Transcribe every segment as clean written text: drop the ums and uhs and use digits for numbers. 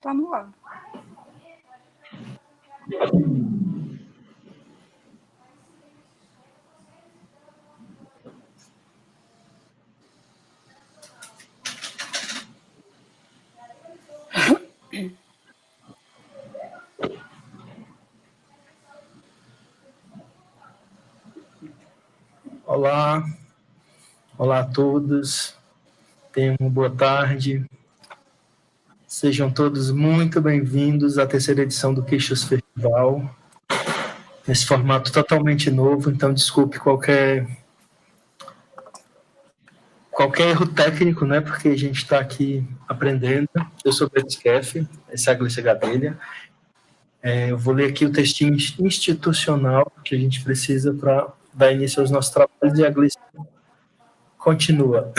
Está no ar. Olá a todos, tenham uma boa tarde, sejam todos muito bem-vindos à terceira edição do Quixas Festival, nesse formato totalmente novo, então desculpe qualquer erro técnico, né, porque a gente está aqui aprendendo. Eu sou o Beto Skeff, essa é a Glícia Gadelha. Eu vou ler aqui o textinho institucional que a gente precisa para dar início aos nossos trabalhos e a Glícia continua.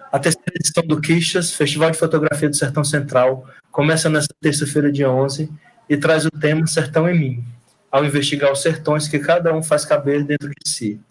A terceira edição do Quixas, Festival de Fotografia do Sertão Central, começa nesta terça-feira, dia 11, e traz o tema Sertão em Mim, ao investigar os sertões que cada um faz caber dentro de si.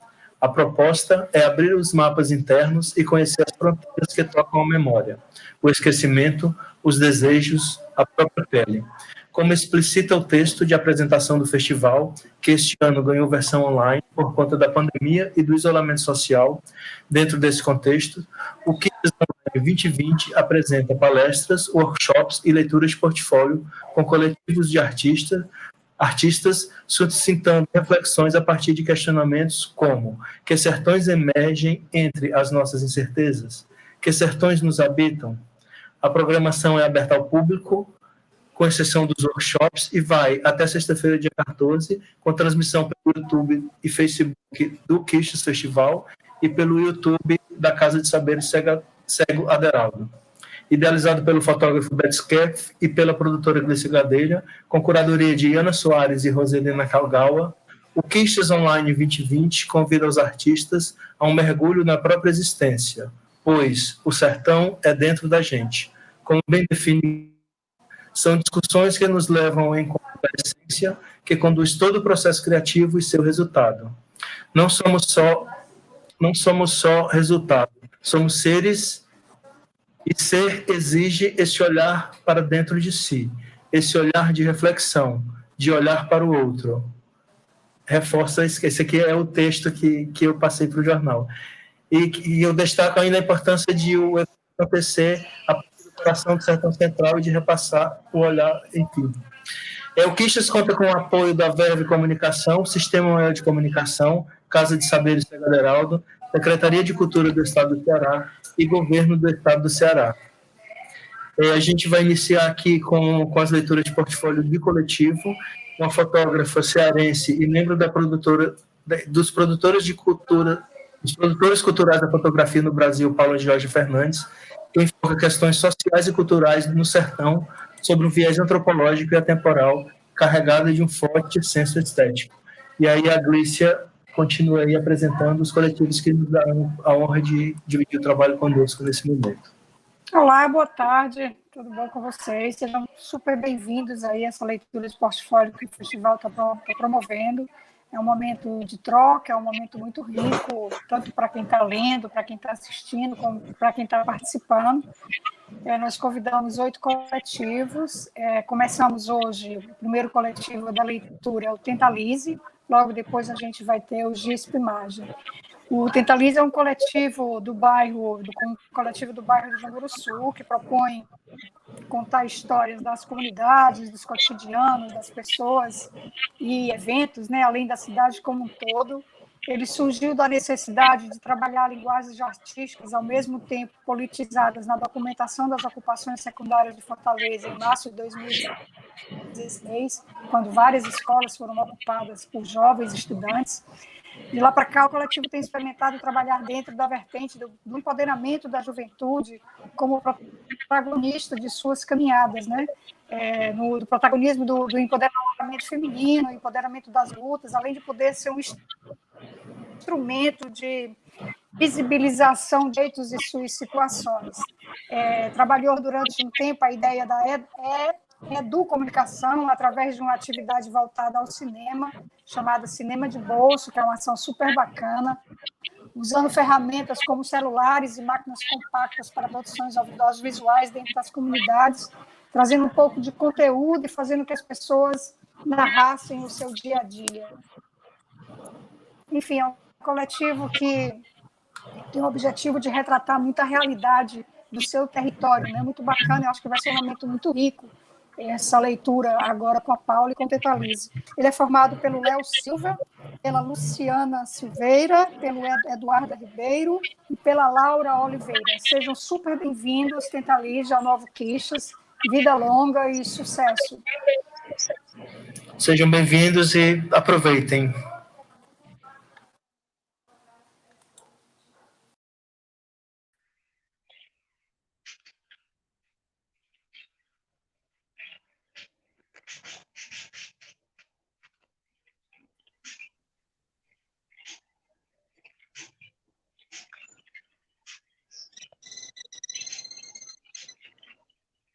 A proposta é abrir os mapas internos e conhecer as fronteiras que tocam a memória, o esquecimento, os desejos, a própria pele. Como explicita o texto de apresentação do festival, que este ano ganhou versão online por conta da pandemia e do isolamento social. Dentro desse contexto, o Quixas 2020 apresenta palestras, workshops e leituras de portfólio com coletivos de artistas suscitando reflexões a partir de questionamentos como: que sertões emergem entre as nossas incertezas? Que sertões nos habitam? A programação é aberta ao público, com exceção dos workshops, e vai até sexta-feira, dia 14, com transmissão pelo YouTube e Facebook do Quixas Festival e pelo YouTube da Casa de Saberes Cego Aderaldo. Idealizado pelo fotógrafo Beto Skeff e pela produtora Glícia Gadelha, com curadoria de Ana Soares e Roselina Calgaua, o Quixas Online 2020 convida os artistas a um mergulho na própria existência, pois o sertão é dentro da gente. Como bem definido, são discussões que nos levam a encontrar a essência que conduz todo o processo criativo e seu resultado. Não somos só resultado, somos seres, e ser exige esse olhar para dentro de si, esse olhar de reflexão, de olhar para o outro. Reforça, esse aqui é o texto que eu passei para o jornal. E eu destaco ainda a importância de o evento acontecer a participação do Sertão Central e de repassar o olhar, enfim. O Quixas conta com o apoio da Verve Comunicação, Sistema Maior de Comunicação, Casa de Saberes Cego Aderaldo, Secretaria de Cultura do Estado do Ceará e Governo do Estado do Ceará. A gente vai iniciar aqui com as leituras de portfólio de coletivo, uma fotógrafa cearense e membro da produtora, dos produtores culturais da fotografia no Brasil, Paula Jorge Fernandes, que enfoca questões sociais e culturais no sertão, sobre um viés antropológico e atemporal, carregado de um forte senso estético. E aí a Glícia continua aí apresentando os coletivos que nos dão a honra de dividir o trabalho conosco nesse momento. Olá, boa tarde, tudo bom com vocês? Sejam super bem-vindos aí a essa leitura de portfólio que o festival está promovendo. É um momento de troca, é um momento muito rico, tanto para quem está lendo, para quem está assistindo, como para quem está participando. Nós convidamos 8 coletivos. Começamos hoje, o primeiro coletivo da leitura é o Tentalize, logo depois a gente vai ter o GISP Imagem. O Tentalize é um coletivo do bairro do Jamburuçu, que propõe contar histórias das comunidades, dos cotidianos, das pessoas e eventos, né, além da cidade como um todo. Ele surgiu da necessidade de trabalhar linguagens artísticas ao mesmo tempo politizadas na documentação das ocupações secundárias de Fortaleza em março de 2016, quando várias escolas foram ocupadas por jovens estudantes. De lá para cá, o coletivo tem experimentado trabalhar dentro da vertente do empoderamento da juventude como protagonista de suas caminhadas, né? Do protagonismo do empoderamento feminino, empoderamento das lutas, além de poder ser um instrumento de visibilização de direitos e suas situações. Trabalhou durante um tempo a ideia da educomunicação através de uma atividade voltada ao cinema, chamada Cinema de Bolso, que é uma ação super bacana, usando ferramentas como celulares e máquinas compactas para produções audiovisuais dentro das comunidades, trazendo um pouco de conteúdo e fazendo que as pessoas narrassem o seu dia a dia. Enfim, é um coletivo que tem o objetivo de retratar muita realidade do seu território, né? Muito bacana, eu acho que vai ser um momento muito rico essa leitura agora com a Paula e com o Tetalise. Ele é formado pelo Léo Silva, pela Luciana Silveira, pelo Eduardo Ribeiro e pela Laura Oliveira. Sejam super bem-vindos, Tetalise, ao Novo Quixas. Vida longa e sucesso. Sejam bem-vindos e aproveitem.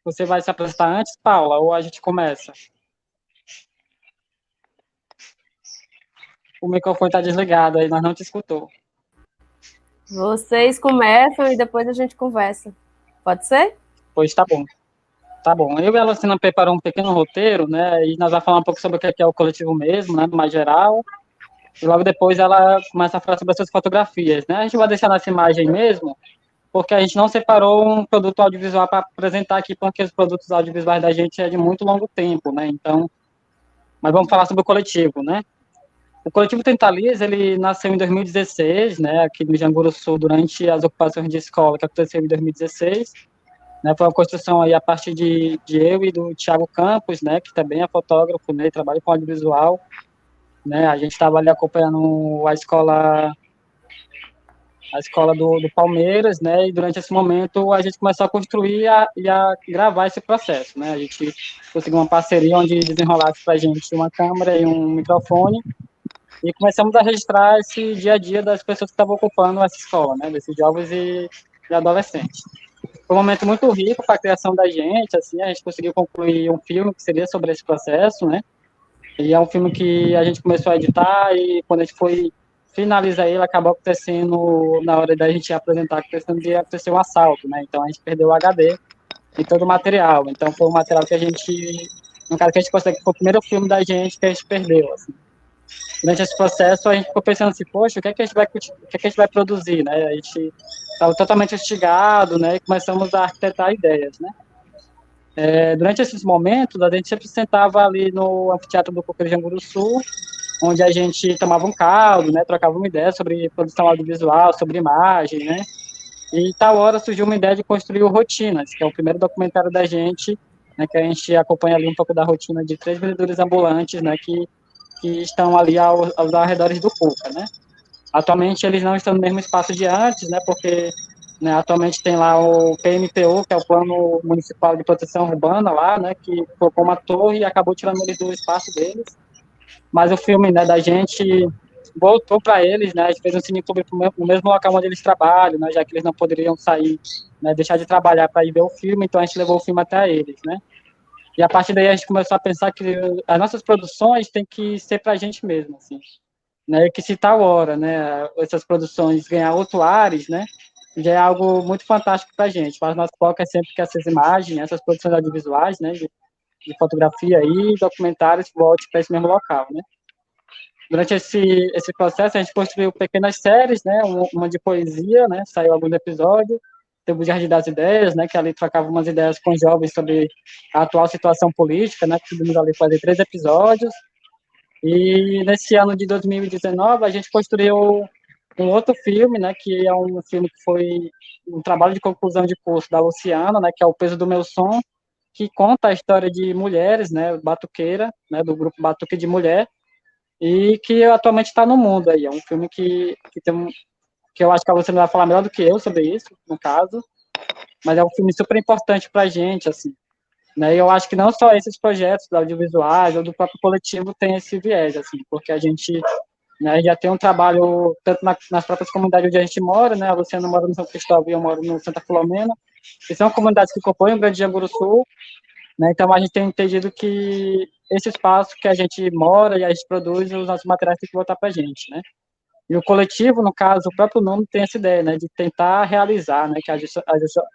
Você vai se apresentar antes, Paula, ou a gente começa? O microfone está desligado aí, nós não te escutou. Vocês começam e depois a gente conversa. Pode ser? Pois tá bom. Tá bom. Eu e a Luciana preparou um pequeno roteiro, né? E nós vamos falar um pouco sobre o que é o coletivo mesmo, né? Do mais geral. E logo depois ela começa a falar sobre as suas fotografias, né? A gente vai deixar nessa imagem mesmo, porque a gente não separou um produto audiovisual para apresentar aqui, porque os produtos audiovisuais da gente é de muito longo tempo, né? Então, mas vamos falar sobre o coletivo, né? O coletivo Tentalias, ele nasceu em 2016, né, aqui no Janguru Sul, durante as ocupações de escola que aconteceu em 2016, né, foi uma construção aí a partir de eu e do Thiago Campos, né, que também é fotógrafo, né, trabalha com audiovisual, né, a gente estava ali acompanhando a escola do Palmeiras, né, e durante esse momento a gente começou a construir e a gravar esse processo, né, a gente conseguiu uma parceria onde desenrolasse para a gente uma câmera e um microfone, e começamos a registrar esse dia a dia das pessoas que estavam ocupando essa escola, né, desses jovens e adolescentes. Foi um momento muito rico para a criação da gente, assim, a gente conseguiu concluir um filme que seria sobre esse processo, né, e é um filme que a gente começou a editar e quando a gente foi finalizar ele, acabou acontecendo, na hora da gente apresentar, aconteceu um assalto, né, então a gente perdeu o HD e todo o material, então foi um material que a gente, no caso que a gente consegue, foi o primeiro filme da gente que a gente perdeu, assim. Durante esse processo, a gente ficou pensando assim, poxa, o que é que a gente vai produzir, né? A gente estava totalmente instigado, né? E começamos a arquitetar ideias, né? Durante esses momentos, a gente sempre sentava ali no anfiteatro do Coqueirinho do Sul, onde a gente tomava um caldo, né? Trocava uma ideia sobre produção audiovisual, sobre imagem, né? E tal hora surgiu uma ideia de construir o Rotinas, que é o primeiro documentário da gente, né? Que a gente acompanha ali um pouco da rotina de 3 vendedores ambulantes, né? Que estão ali aos arredores do Cuca, né? Atualmente eles não estão no mesmo espaço de antes, né? Porque né, atualmente tem lá o PMPU, que é o Plano Municipal de Proteção Urbana lá, né? Que colocou uma torre e acabou tirando eles do espaço deles. Mas o filme, né, da gente voltou para eles, né? A gente fez um cineclube no mesmo local onde eles trabalham, né? Já que eles não poderiam sair, né? Deixar de trabalhar para ir ver o filme, então a gente levou o filme até eles, né? E a partir daí a gente começou a pensar que as nossas produções têm que ser para a gente mesmo, assim, né? Que se tal hora, né, essas produções ganhar outro ares, né, já é algo muito fantástico para a gente. Mas nosso foco é sempre que essas imagens, essas produções audiovisuais, né, de fotografia e documentários volte para esse mesmo local, né. Durante esse processo a gente construiu pequenas séries, né, uma de poesia, né, saiu alguns episódios. Teve o Jardim das Ideias, né, que ali trocava umas ideias com jovens sobre a atual situação política, né, conseguimos ali fazer 3 episódios, e nesse ano de 2019 a gente construiu um outro filme, né, que é um filme que foi um trabalho de conclusão de curso da Luciana, né, que é O Peso do Meu Som, que conta a história de mulheres, né, batuqueira, né, do grupo Batuque de Mulher, e que atualmente está no mundo aí, é um filme que tem que eu acho que a Luciana vai falar melhor do que eu sobre isso, no caso, mas é um filme super importante para a gente, assim, né, e eu acho que não só esses projetos audiovisuais ou do próprio coletivo tem esse viés, assim, porque a gente, né, já tem um trabalho tanto nas próprias comunidades onde a gente mora, né, a Luciana mora no São Cristóvão e eu moro no Santa Filomena, que são comunidades que compõem o Grande Janguru Sul, né, então a gente tem entendido que esse espaço que a gente mora e a gente produz, os nossos materiais têm que voltar para a gente, né. E o coletivo, no caso, o próprio nome tem essa ideia, né, de tentar realizar, né, que é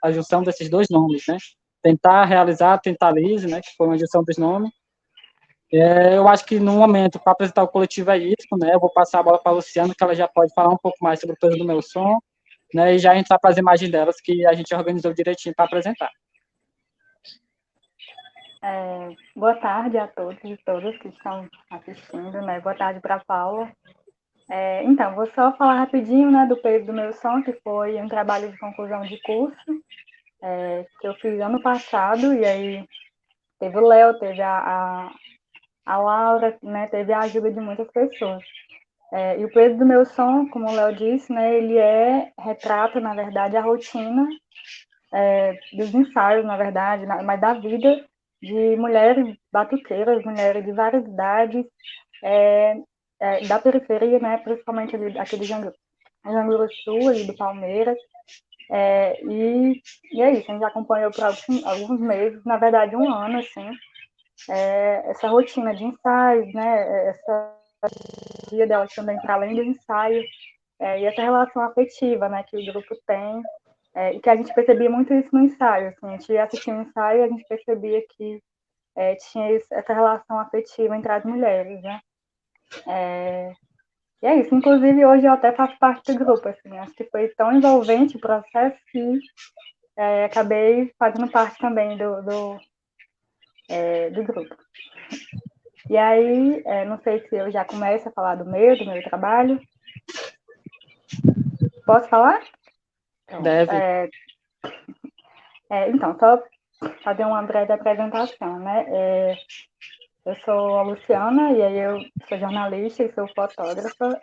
a junção desses dois nomes, né, tentar realizar a Tentalize, né, que foi uma junção dos nomes. Eu acho que no momento, para apresentar o coletivo é isso, né, eu vou passar a bola para a Luciana, que ela já pode falar um pouco mais sobre o peso do meu som, né, e já entrar para as imagens delas, que a gente organizou direitinho para apresentar. Boa tarde a todos e todas que estão assistindo, né? Boa tarde para a Paula. Então, vou só falar rapidinho, né, do peso do meu som, que foi um trabalho de conclusão de curso, que eu fiz ano passado, e aí teve o Léo, teve a Laura, né, teve a ajuda de muitas pessoas. E o peso do meu som, como o Léo disse, né, ele retrata, na verdade, a rotina dos ensaios, na verdade, mas da vida de mulheres batuqueiras, mulheres de várias idades, da periferia, né, principalmente aqui de Janguru Sul, ali do Palmeiras. E é isso, a gente acompanhou por alguns meses, na verdade um ano, assim, essa rotina de ensaios, né, essa dia dela também para além do ensaio, e essa relação afetiva, né, que o grupo tem, e que a gente percebia muito isso no ensaio, assim, a gente assistia um ensaio e a gente percebia que tinha essa relação afetiva entre as mulheres, né. E é isso, inclusive hoje eu até faço parte do grupo, assim, acho que foi tão envolvente o processo que acabei fazendo parte também do grupo. E aí, não sei se eu já começo a falar do meu trabalho. Posso falar? Deve. Então, só fazer uma breve apresentação, né? Eu sou a Luciana, e aí eu sou jornalista e sou fotógrafa.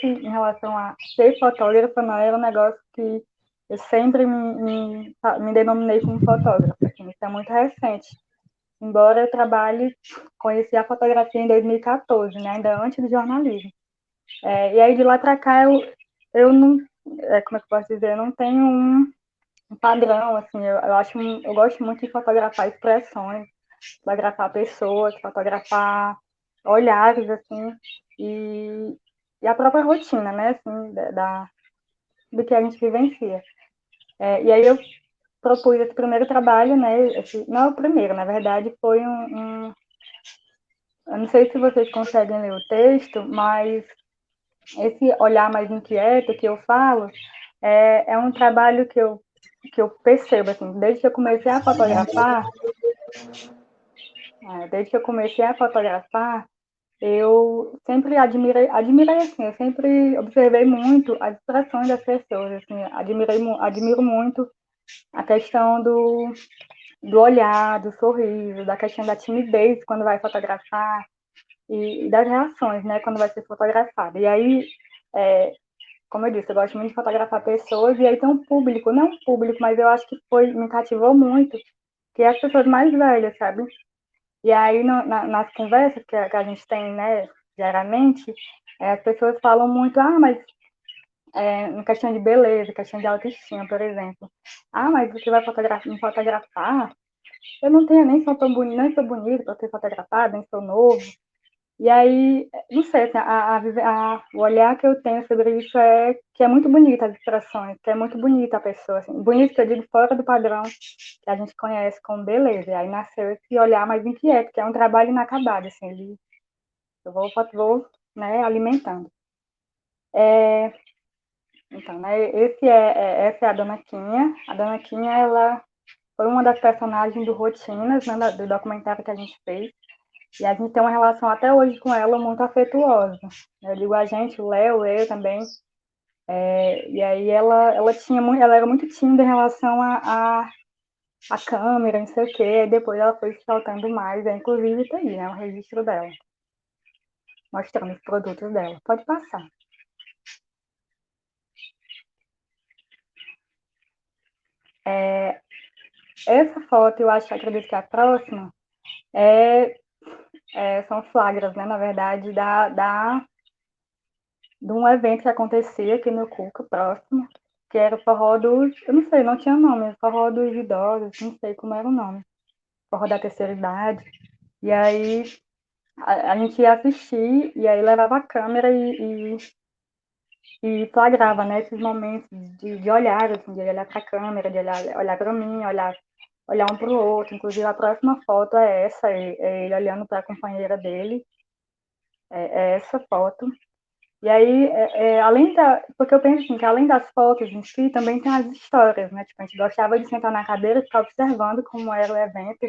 Em relação a ser fotógrafa, não era um negócio que eu sempre me denominei como fotógrafa. Assim, isso é muito recente. Embora eu conheci a fotografia em 2014, né, ainda antes do jornalismo. E aí de lá para cá eu não, como é que eu posso dizer, eu não tenho um padrão, assim, eu gosto muito de fotografar expressões, fotografar pessoas, fotografar olhares, assim, e a própria rotina, né, assim, do que a gente vivencia. E aí eu propus esse primeiro trabalho, né, não é o primeiro, na verdade, foi eu não sei se vocês conseguem ler o texto, mas esse olhar mais inquieto que eu falo é um trabalho que eu percebo, assim, desde que eu comecei a fotografar, eu sempre admirei assim, eu sempre observei muito as expressões das pessoas, assim, admiro muito a questão do olhar, do sorriso, da questão da timidez quando vai fotografar e das reações, né, quando vai ser fotografado. E aí, como eu disse, eu gosto muito de fotografar pessoas, e aí tem um público, não um público, mas eu acho que me cativou muito, que é as pessoas mais velhas, sabe? E aí, nas conversas que a gente tem, né, diariamente, as pessoas falam muito, mas em questão de beleza, questão de autoestima, por exemplo. Mas você vai me fotografar? Eu não tenho, nem sou tão bonita, nem sou bonita para ser fotografada, nem sou novo. E aí, não sei, assim, o olhar que eu tenho sobre isso é que é muito bonita as expressões, que é muito bonita a pessoa, assim, bonito que eu digo fora do padrão que a gente conhece como beleza. E aí nasceu esse olhar mais inquieto, que é um trabalho inacabado, assim, eu vou né, alimentando. Então, né, essa é a Dona Quinha. A Dona Quinha, ela foi uma das personagens do Rotinas, né, do documentário que a gente fez. E a gente tem uma relação até hoje com ela muito afetuosa. Eu digo a gente, o Léo, eu também. E aí ela era muito tímida em relação a câmera, não sei o quê. E depois ela foi se soltando mais. Inclusive tá aí, né, o registro dela, mostrando os produtos dela. Pode passar. Essa foto, eu acredito que a próxima são flagras, né, na verdade, de um evento que acontecia aqui no Cuca, próximo, que era o forró eu não sei, não tinha nome, forró dos idosos, não sei como era o nome, forró da terceira idade. E aí a gente ia assistir, e aí levava a câmera e flagrava, né, esses momentos de olhar, assim, de olhar para a câmera, de olhar para mim, olhar olhar um para o outro. Inclusive, a próxima foto é essa, é ele olhando para a companheira dele. É essa foto. E aí, porque eu penso assim, que além das fotos em si, também tem as histórias, né? Tipo, a gente gostava de sentar na cadeira e ficar observando como era o evento.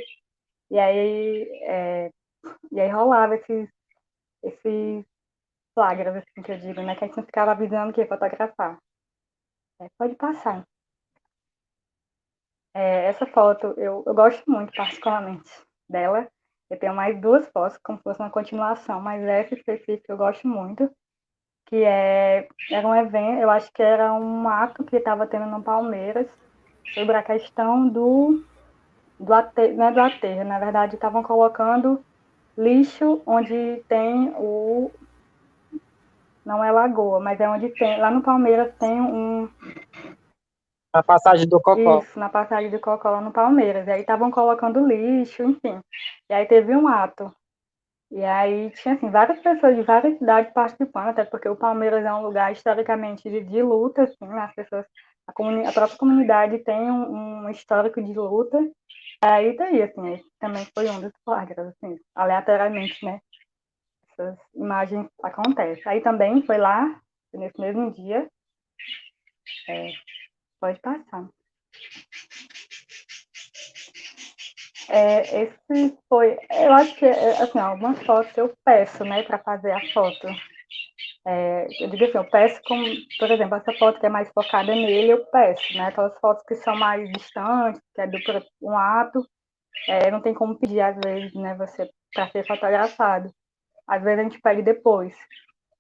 E aí rolava esses flagras, assim, que eu digo, né? Que a gente não ficava avisando que ia fotografar. Pode passar. Essa foto eu gosto muito, particularmente, dela. Eu tenho mais duas fotos, como se fosse uma continuação, mas essa específica eu gosto muito, que era um evento, eu acho que era um ato que estava tendo no Palmeiras, sobre a questão do aterro, não é do aterro, na verdade estavam colocando lixo onde tem não é lagoa, mas é onde tem, lá no Palmeiras tem A passagem do Cocó. isso, na passagem do Cocó lá no Palmeiras. E aí estavam colocando lixo, enfim. E aí teve um ato. E aí tinha, assim, várias pessoas de várias cidades participando, até porque o Palmeiras é um lugar historicamente de luta, assim, né? As pessoas, a própria comunidade tem um histórico de luta. Aí daí, assim, aí também foi um dos flagras, assim, aleatoriamente, né? Essas imagens acontecem. Aí também foi lá, nesse mesmo dia. Pode passar. Esse foi, eu acho que, assim, algumas fotos eu peço, né, para fazer a foto. Eu digo assim, eu peço como, por exemplo, essa foto que é mais focada nele, eu peço, né, aquelas fotos que são mais distantes, que é um ato, não tem como pedir, às vezes, né, você, para ser fotografado. Às vezes a gente pede depois,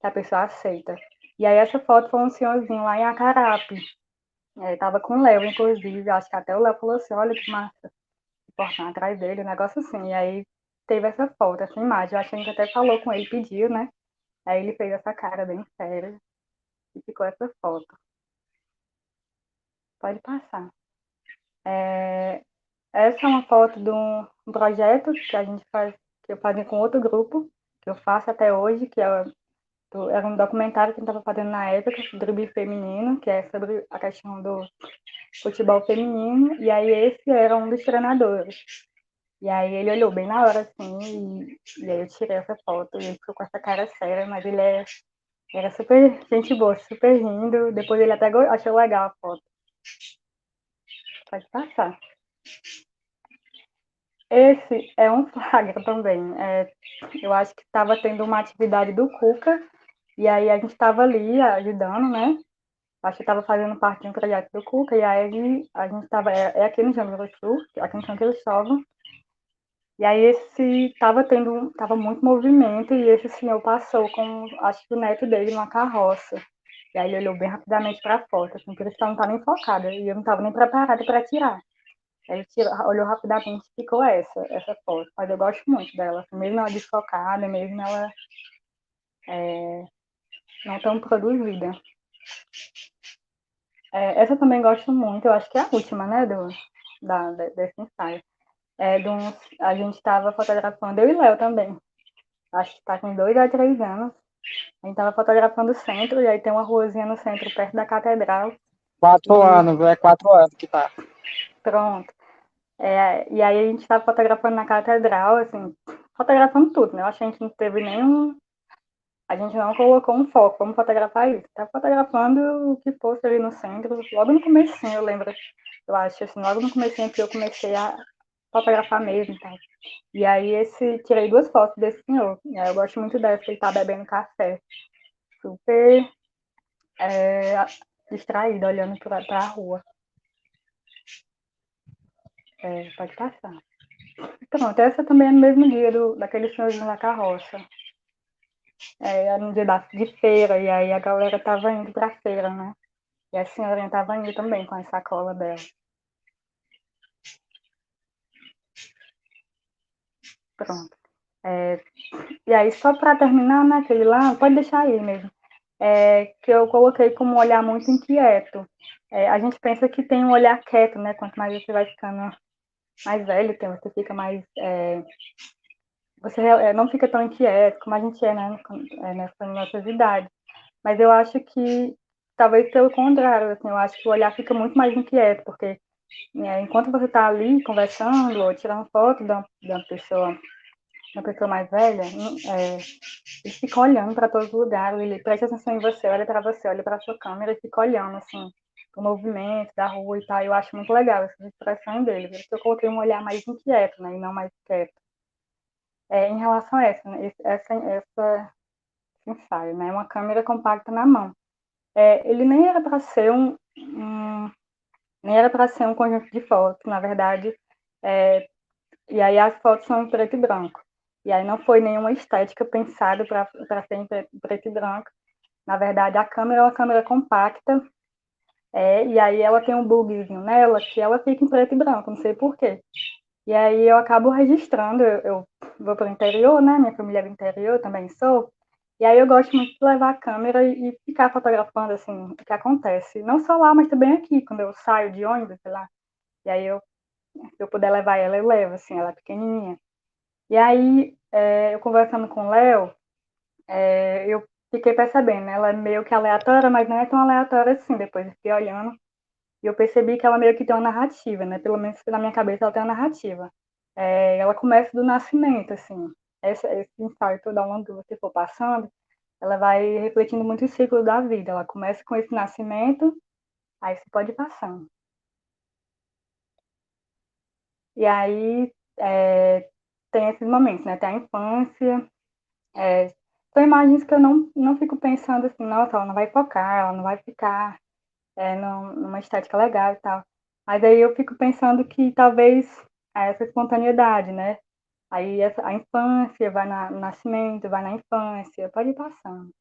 que a pessoa aceita. E aí essa foto foi um senhorzinho lá em Acarape, tava com o Léo, inclusive, acho que até o Léo falou assim, olha que massa, portão atrás dele, um negócio assim. E aí teve essa foto, essa imagem. Eu acho que a gente até falou com ele, pediu, né? Aí ele fez essa cara bem séria e ficou essa foto. Pode passar. Essa é uma foto de um projeto que a gente faz, que eu fazia com outro grupo, que eu faço até hoje, que era um documentário que a gente estava fazendo na época, sobre o drible feminino, que é sobre a questão do futebol feminino, e aí esse era um dos treinadores. E aí ele olhou bem na hora, assim, e aí eu tirei essa foto, e ele ficou com essa cara séria, mas ele era super gente boa, super rindo. Depois ele até achou legal a foto. Pode passar. Esse é um flagra também. Eu acho que estava tendo uma atividade do Cuca, e aí a gente estava ali ajudando, né? Acho que estava fazendo parte de um projeto do Cuca, e aí a gente estava, aqui no Jamboree do Sul, aqui no São Cristóvão. E aí tava muito movimento e esse senhor passou com, acho que o neto dele numa carroça. E aí ele olhou bem rapidamente para a foto, assim, por isso que ela não estava nem focada, e eu não estava nem preparada para tirar. Aí ele olhou rapidamente e ficou essa foto. Mas eu gosto muito dela, assim, mesmo ela desfocada, mesmo ela não tão produzida. Essa eu também gosto muito, eu acho que é a última, né, desse ensaio. A gente estava fotografando, eu e Léo também. Acho que está com 2 a 3 anos. A gente estava fotografando o centro, e aí tem uma ruazinha no centro, perto da catedral. 4 anos, é 4 anos que tá. Pronto. E aí a gente estava fotografando na catedral, assim, fotografando tudo, né? Eu acho que a gente não teve nenhum. A gente não colocou um foco, vamos fotografar isso. Estava fotografando o que fosse ali no centro, logo no comecinho, eu lembro. Eu acho, assim, logo no comecinho que eu comecei a fotografar mesmo e tal. E aí tirei 2 fotos desse senhor. E aí eu gosto muito dessa, que ele tá bebendo café. Super distraído, olhando para a rua. Pode passar. Pronto, essa também é no mesmo dia daquele senhorzinho da carroça. Era no dia de feira, e aí a galera tava indo pra feira, né? E a senhorinha tava indo também com a sacola dela. Pronto. E aí, só para terminar, naquele lá, pode deixar aí mesmo, que eu coloquei como um olhar muito inquieto. A gente pensa que tem um olhar quieto, né? Quanto mais você vai ficando mais velho, você fica mais. Você não fica tão inquieto como a gente né? Nessa nossa idade. Mas eu acho que, talvez pelo contrário, assim, eu acho que o olhar fica muito mais inquieto, porque enquanto você está ali conversando ou tirando foto da pessoa, uma pessoa mais velha, ele fica olhando para todos os lugares, ele presta atenção em você, olha para a sua câmera e fica olhando, assim, o movimento da rua e tal. Eu acho muito legal essa expressão dele. Por isso que eu coloquei um olhar mais inquieto, né, e não mais quieto. Em relação a né, esse ensaio, né, uma câmera compacta na mão. Ele nem era para ser nem era para ser um conjunto de fotos, na verdade, e aí as fotos são em preto e branco. E aí não foi nenhuma estética pensada para ser em preto e branco. Na verdade, a câmera é uma câmera compacta, e aí ela tem um bugzinho nela que ela fica em preto e branco, não sei por quê. E aí eu acabo registrando, eu vou para o interior, né? Minha família é do interior, também sou. E aí eu gosto muito de levar a câmera e ficar fotografando, assim, o que acontece. Não só lá, mas também aqui, quando eu saio de ônibus, sei lá. E aí se eu puder levar ela, eu levo, assim, ela é pequenininha. E aí, eu conversando com o Léo, eu fiquei percebendo, né? Ela é meio que aleatória, mas não é tão aleatória assim. Depois eu fiquei olhando e eu percebi que ela meio que tem uma narrativa, né? Pelo menos na minha cabeça ela tem uma narrativa. Ela começa do nascimento, assim. Esse ensaio todo ao longo que você for passando, ela vai refletindo muito o ciclo da vida. Ela começa com esse nascimento, aí você pode ir passando. E aí tem esses momentos, né? Tem a infância. São imagens que eu não fico pensando assim, nossa, ela não vai focar, ela não vai ficar numa estética legal e tal. Mas aí eu fico pensando que talvez essa espontaneidade, né? Aí a infância vai no nascimento, vai na infância, pode ir passando.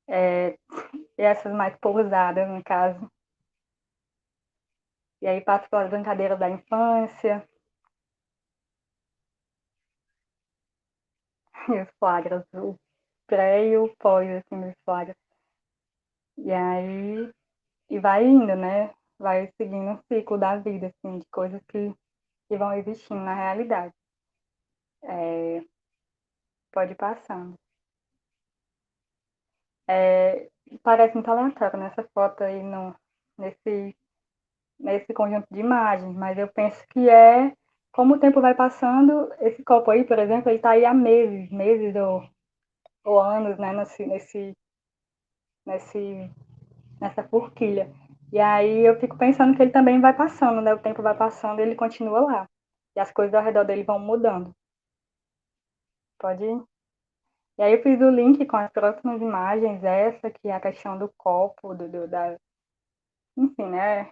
E essas mais pousadas, no caso. E aí passo pelas brincadeiras da infância, e os flagras, o pré e o pós, assim, dos flagras. E aí, e vai indo, né? Vai seguindo o ciclo da vida, assim, de coisas que vão existindo na realidade. Pode ir passando. Parece muito aleatório nessa foto aí, nesse, nesse conjunto de imagens, mas eu penso que como o tempo vai passando, esse copo aí, por exemplo, ele está aí há meses ou anos, né, nesse, nessa forquilha. E aí eu fico pensando que ele também vai passando, né, o tempo vai passando e ele continua lá. E as coisas ao redor dele vão mudando. Pode ir. E aí eu fiz o link com as próximas imagens, essa que é a questão do copo, enfim, né?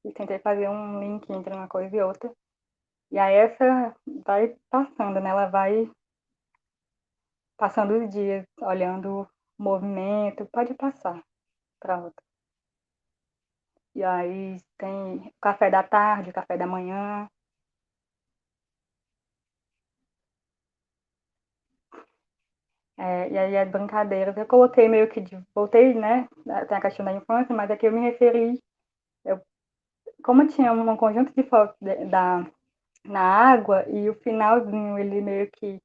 E tentei fazer um link entre uma coisa e outra. E aí essa vai passando, né? Ela vai passando os dias, olhando o movimento, pode passar para outra. E aí tem o café da tarde, o café da manhã. E aí as brincadeiras, eu coloquei meio que voltei, né? Tem a questão da infância, mas aqui eu me referi, como tinha um conjunto de fotos na água e o finalzinho ele meio que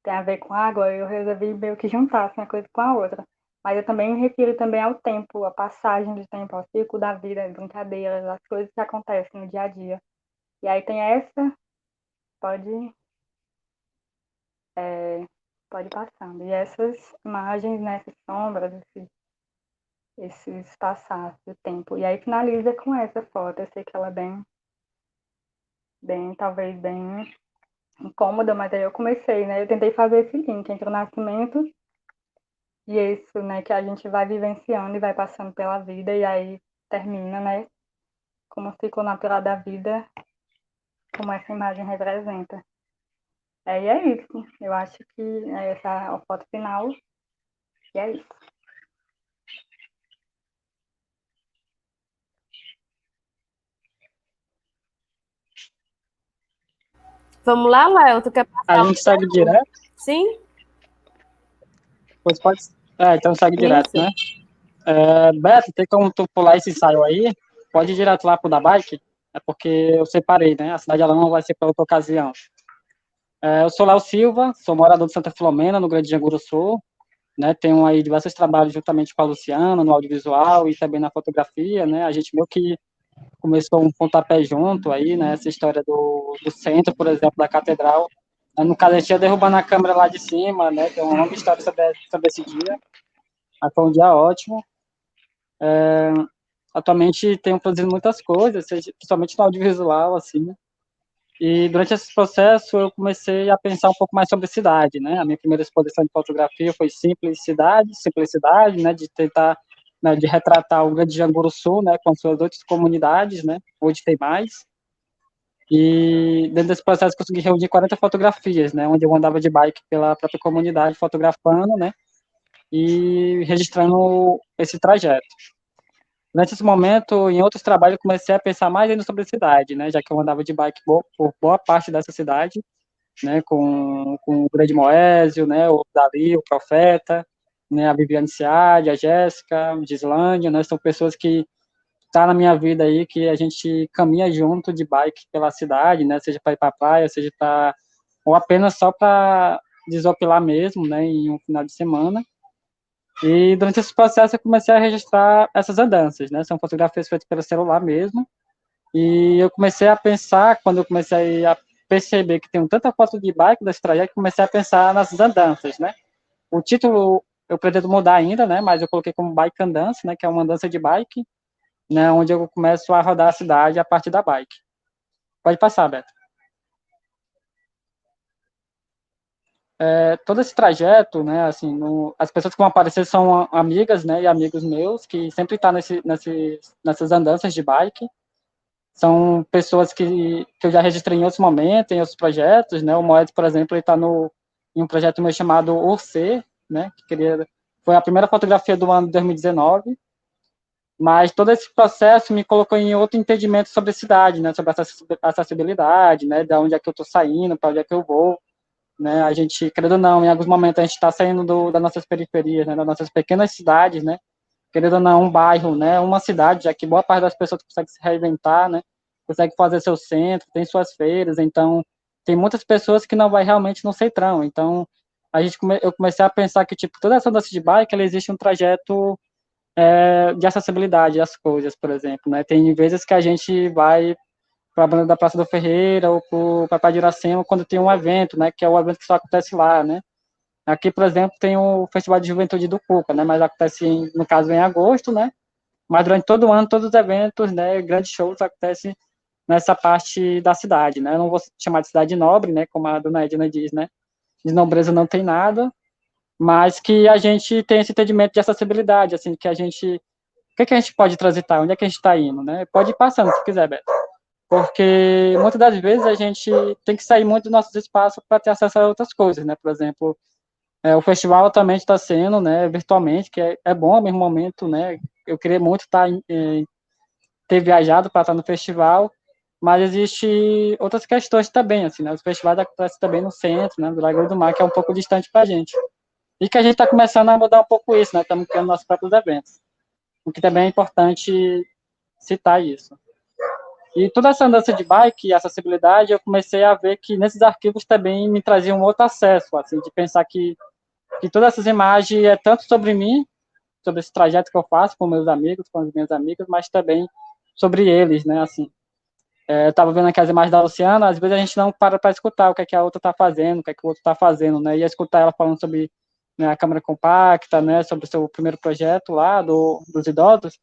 tem a ver com água, eu resolvi meio que juntar assim, uma coisa com a outra. Mas eu também me refiro também ao tempo, à passagem do tempo, ao ciclo da vida, as brincadeiras, as coisas que acontecem no dia a dia. E aí tem pode, pode ir passando. E essas imagens, né, essas sombras, esses passados do tempo. E aí finaliza com essa foto. Eu sei que ela é talvez bem incômoda, mas aí eu comecei, né? Eu tentei fazer esse link entre o nascimento e isso, né, que a gente vai vivenciando e vai passando pela vida e aí termina, né, como o ciclo natural da vida, como essa imagem representa. E é isso. Eu acho que essa é a foto final e é isso. Vamos lá, Léo? Tu quer A passar o gente segue direto? Sim? Pois pode. Então segue direto, Isso. né? Beto, tem como tu pular esse ensaio aí? Pode ir direto lá pro da bike? É porque eu separei, né? A cidade ela não vai ser para outra ocasião. Eu sou Léo Silva, sou morador de Santa Filomena, no Grande Janguru Sul. né? Tenho aí diversos trabalhos juntamente com a Luciana, no audiovisual e também na fotografia, né? A gente meio que começou um pontapé junto aí, né? Essa história do centro, por exemplo, da catedral. No caso, a gente ia derrubando a câmera lá de cima, né? Tem uma longa história sobre esse dia. Aí foi um dia ótimo. Atualmente tenho produzido muitas coisas, principalmente no audiovisual, assim, né? E durante esse processo eu comecei a pensar um pouco mais sobre cidade, né? A minha primeira exposição de fotografia foi simplicidade, né? De tentar, né, de retratar o Grande Janguru Sul, né? Com suas 8 comunidades, né? Hoje tem mais. E dentro desse processo consegui reunir 40 fotografias, né? Onde eu andava de bike pela própria comunidade fotografando, né? E registrando esse trajeto. Nesse momento, em outros trabalhos, eu comecei a pensar mais ainda sobre a cidade, né? Já que eu andava de bike por boa parte dessa cidade, né? Com o Grande Moésio, né? O Dali, o Profeta, né? A Viviane Seade, a Jéssica, a Gislândia, né? São pessoas que tá na minha vida aí, que a gente caminha junto de bike pela cidade, né? Seja para ir para a praia, seja para ou apenas só para desopilar mesmo, né? Em um final de semana. E durante esse processo eu comecei a registrar essas andanças, né? São fotografias feitas pelo celular mesmo. E eu comecei a pensar, quando eu comecei a perceber que tem tanta foto de bike desse trajeto, comecei a pensar nas andanças, né? O título eu pretendo mudar ainda, né? Mas eu coloquei como Bike Andança, né? Que é uma andança de bike, né? Onde eu começo a rodar a cidade a partir da bike. Pode passar, Beto. Todo esse trajeto, né, assim, as pessoas que vão aparecer são amigas, né, e amigos meus, que sempre estão nessas andanças de bike. São pessoas que eu já registrei em outros momentos, em outros projetos, né, o Moed, por exemplo, ele está em um projeto meu chamado Orcer, né, foi a primeira fotografia do ano de 2019, mas todo esse processo me colocou em outro entendimento sobre a cidade, né, sobre a acessibilidade, né, de onde é que eu estou saindo, para onde é que eu vou, né? A gente, querendo ou não, em alguns momentos a gente está saindo das nossas periferias, né? Das nossas pequenas cidades, né? Querendo ou não, um bairro, né? Uma cidade, já que boa parte das pessoas consegue se reinventar, né? Consegue fazer seu centro, tem suas feiras, então tem muitas pessoas que não vai realmente no centrão. Então eu comecei a pensar que tipo toda essa dança de bike, ela existe um trajeto de acessibilidade às coisas, por exemplo, né? Tem vezes que a gente vai para a banda da Praça do Ferreira ou para o Papai de Iracema quando tem um evento, né, que é o evento que só acontece lá, né. Aqui, por exemplo, tem o Festival de Juventude do Cuca, né, mas acontece, no caso, em agosto, né, mas durante todo o ano, todos os eventos, né, grandes shows acontecem nessa parte da cidade, né. Eu não vou chamar de cidade nobre, né, como a dona Edna diz, né, de nobreza não tem nada, mas que a gente tem esse entendimento de acessibilidade, assim, que a gente, o que a gente pode transitar, onde é que a gente está indo, né, pode ir passando, se quiser, Beto. Porque muitas das vezes a gente tem que sair muito dos nossos espaços para ter acesso a outras coisas, né? Por exemplo, o festival também está sendo, né, virtualmente, que é bom ao mesmo momento, né? Eu queria muito ter viajado para estar no festival, mas existe outras questões também, assim, né? Os festivais acontecem também no centro, né, do Lagoa do Mar, que é um pouco distante para a gente. E que a gente está começando a mudar um pouco isso, né? Estamos criando nossos próprios eventos. O que também é importante citar isso. E toda essa andança de bike e acessibilidade, eu comecei a ver que nesses arquivos também me traziam outro acesso, assim, de pensar que todas essas imagens é tanto sobre mim, sobre esse trajeto que eu faço com meus amigos, com as minhas amigas, mas também sobre eles, né, assim. Eu estava vendo aqui as imagens da Luciana, às vezes a gente não para escutar o que é que a outra está fazendo, o que é que o outro está fazendo, né, e escutar ela falando sobre, né, a câmera compacta, né, sobre o seu primeiro projeto lá, dos idosos,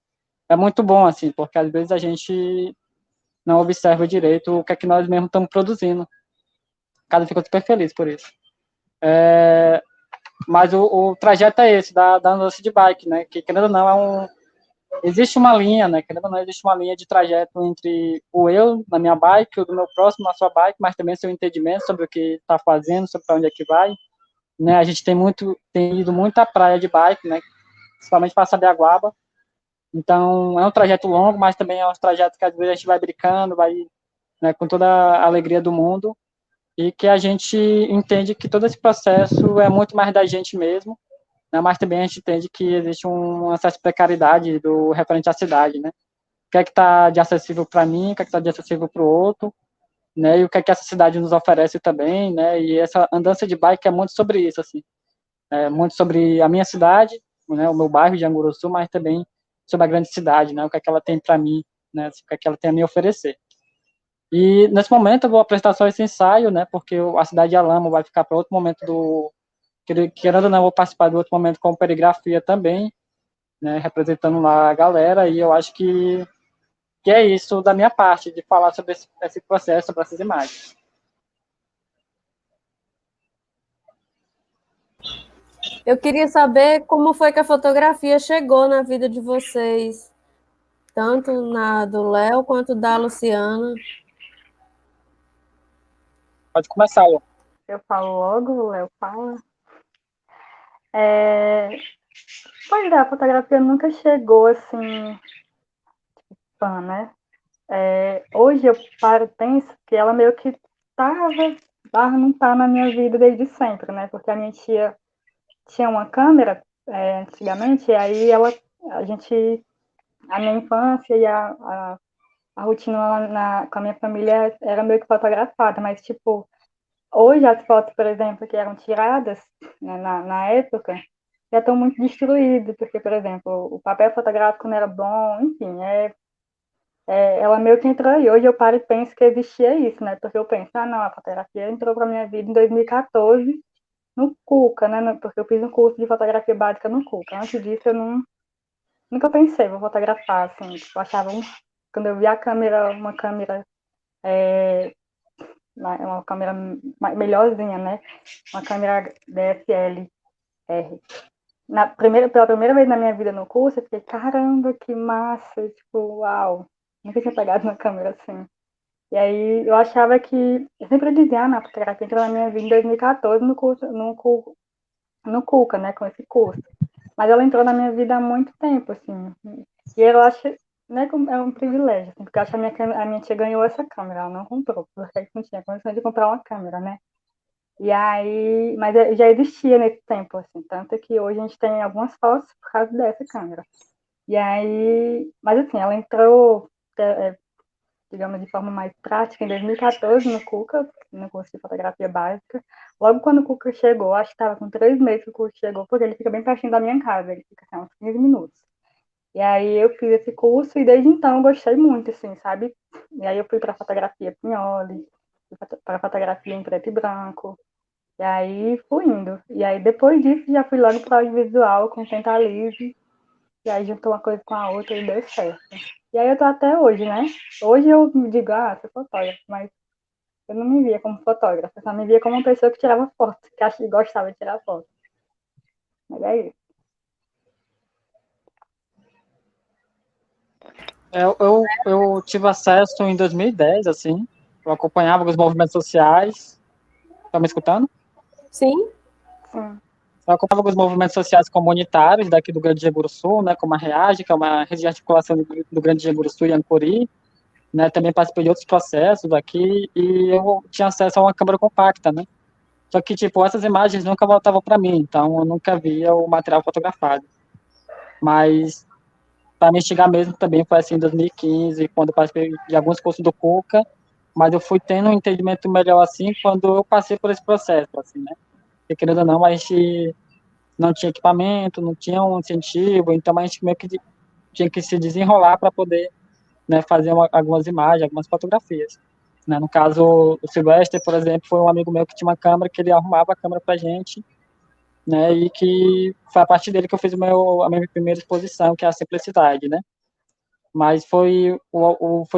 é muito bom, assim, porque às vezes a gente não observa direito o que é que nós mesmos estamos produzindo. Cada fica super feliz por isso. Mas o trajeto é esse, da andança de bike, né? Que, querendo ou não, existe uma linha, né? Querendo ou não, existe uma linha de trajeto entre o eu na minha bike, o do meu próximo na sua bike, mas também seu entendimento sobre o que está fazendo, sobre para onde é que vai. Né? A gente tem ido muito à praia de bike, né? Principalmente para Sabiaguaba. Então, é um trajeto longo, mas também é um trajeto que às vezes a gente vai brincando, vai, né, com toda a alegria do mundo, e que a gente entende que todo esse processo é muito mais da gente mesmo, né, mas também a gente entende que existe um acesso de precariedade do referente à cidade, né? O que é que está de acessível para mim, o que é que está de acessível para o outro, né? E o que é que essa cidade nos oferece também, né? E essa andança de bike é muito sobre isso, assim. muito sobre a minha cidade, né, o meu bairro de Anguruçu, mas também sobre a grande cidade, né, o que é que ela tem para mim, né, o que é que ela tem a me oferecer. E nesse momento eu vou apresentar só esse ensaio, né, porque a cidade de Alamo vai ficar para outro momento querendo ou não, eu vou participar do outro momento com perigrafia também, né, representando lá a galera, e eu acho que é isso da minha parte, de falar sobre esse processo, sobre essas imagens. Eu queria saber como foi que a fotografia chegou na vida de vocês, tanto na do Léo quanto da Luciana. Pode começar, Léo. Eu falo logo, o Léo fala. Pois é, a fotografia nunca chegou assim, fã, né? Hoje eu paro e penso que ela meio que estava, não tá na minha vida desde sempre, né? Porque a minha tia tinha uma câmera antigamente, e aí a minha infância e a rotina lá com a minha família era meio que fotografada, mas tipo, hoje as fotos, por exemplo, que eram tiradas, né, na época, já estão muito destruídas, porque, por exemplo, o papel fotográfico não era bom, enfim, ela meio que entrou aí. Hoje eu paro e penso que existia isso, né? Porque eu penso, não, a fotografia entrou para minha vida em 2014 no Cuca, né? Porque eu fiz um curso de fotografia básica no Cuca. Antes disso, eu nunca pensei, vou fotografar, assim, tipo, eu achava, quando eu vi a câmera, uma câmera melhorzinha, né? Uma câmera DSLR. Pela primeira vez na minha vida no curso, eu fiquei, caramba, que massa, tipo, uau, nunca tinha pegado uma câmera assim. E aí eu achava que, eu sempre dizia, na fotografia entrou na minha vida em 2014 no Cuca, né, com esse curso. Mas ela entrou na minha vida há muito tempo, assim. E eu acho, né, que é um privilégio, assim, porque eu acho que a minha tia ganhou essa câmera, ela não comprou, porque não tinha condição de comprar uma câmera, né? E aí, mas já existia nesse tempo, assim, tanto que hoje a gente tem algumas fotos por causa dessa câmera. E aí, mas assim, ela entrou, digamos, de forma mais prática em 2014 no Cuca, no curso de fotografia básica. Logo quando o Cuca chegou, acho que estava com 3 meses que o curso chegou, porque ele fica bem pertinho da minha casa, ele fica assim, uns 15 minutos. E aí eu fiz esse curso e desde então eu gostei muito, assim, sabe? E aí eu fui para fotografia Pinhole, para fotografia em preto e branco, e aí fui indo. E aí depois disso já fui logo para o audiovisual com Tenta Livre. E aí juntou uma coisa com a outra e deu certo. E aí eu tô até hoje, né? Hoje eu me digo, sou fotógrafa, mas eu não me via como fotógrafa, eu só me via como uma pessoa que tirava foto, que acho que gostava de tirar foto. Mas é isso. Eu tive acesso em 2010, assim, eu acompanhava os movimentos sociais. Tá me escutando? Sim? Sim. Eu acompanhava os movimentos sociais comunitários daqui do Grande Janguru Sul, né, como a REAGE, que é uma rede de articulação do Grande Janguru Sul e Ancori, né, também participei de outros processos aqui, e eu tinha acesso a uma câmera compacta, né, só que, tipo, essas imagens nunca voltavam para mim, então eu nunca via o material fotografado. Mas, para me chegar mesmo também foi assim em 2015, quando eu participei de alguns cursos do Cuca, mas eu fui tendo um entendimento melhor assim quando eu passei por esse processo, assim, né, porque, querendo ou não, a gente não tinha equipamento, não tinha um incentivo, então a gente meio que tinha que se desenrolar para poder, né, fazer algumas imagens, algumas fotografias. Né? No caso, o Silvestre, por exemplo, foi um amigo meu que tinha uma câmera, que ele arrumava a câmera para gente, né, e que foi a partir dele que eu fiz a minha primeira exposição, que é a Simplicidade, né. Mas foi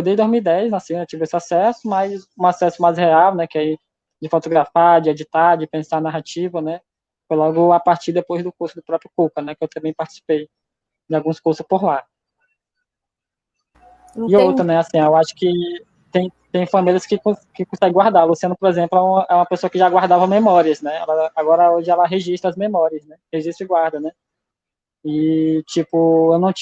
desde 2010, assim, eu tive esse acesso, mas um acesso mais real, né, que é de fotografar, de editar, de pensar narrativa, né, foi logo a partir depois do curso do próprio Cuca, né, que eu também participei de alguns cursos por lá. E outra, Entendi. né, assim, eu acho que tem famílias que conseguem guardar. A Luciana, por exemplo, é uma pessoa que já guardava memórias, né, agora hoje ela registra as memórias, né, registra e guarda, né. E, tipo, eu não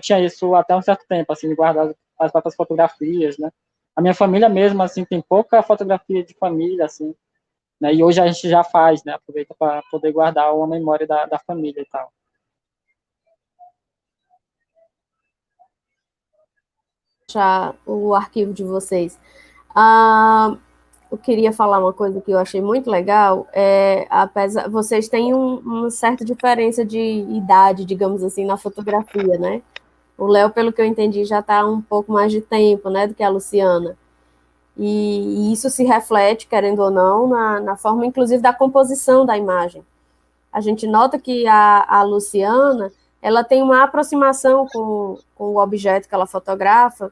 tinha isso até um certo tempo, assim, de guardar as próprias fotografias, né. A minha família mesmo, assim, tem pouca fotografia de família, assim, né, e hoje a gente já faz, né, aproveita para poder guardar uma memória da família e tal. Já o arquivo de vocês. Ah, eu queria falar uma coisa que eu achei muito legal, apesar, vocês têm uma certa diferença de idade, digamos assim, na fotografia, né? O Léo, pelo que eu entendi, já está um pouco mais de tempo, né, do que a Luciana. E isso se reflete, querendo ou não, na forma, inclusive, da composição da imagem. A gente nota que a Luciana, ela tem uma aproximação com o objeto que ela fotografa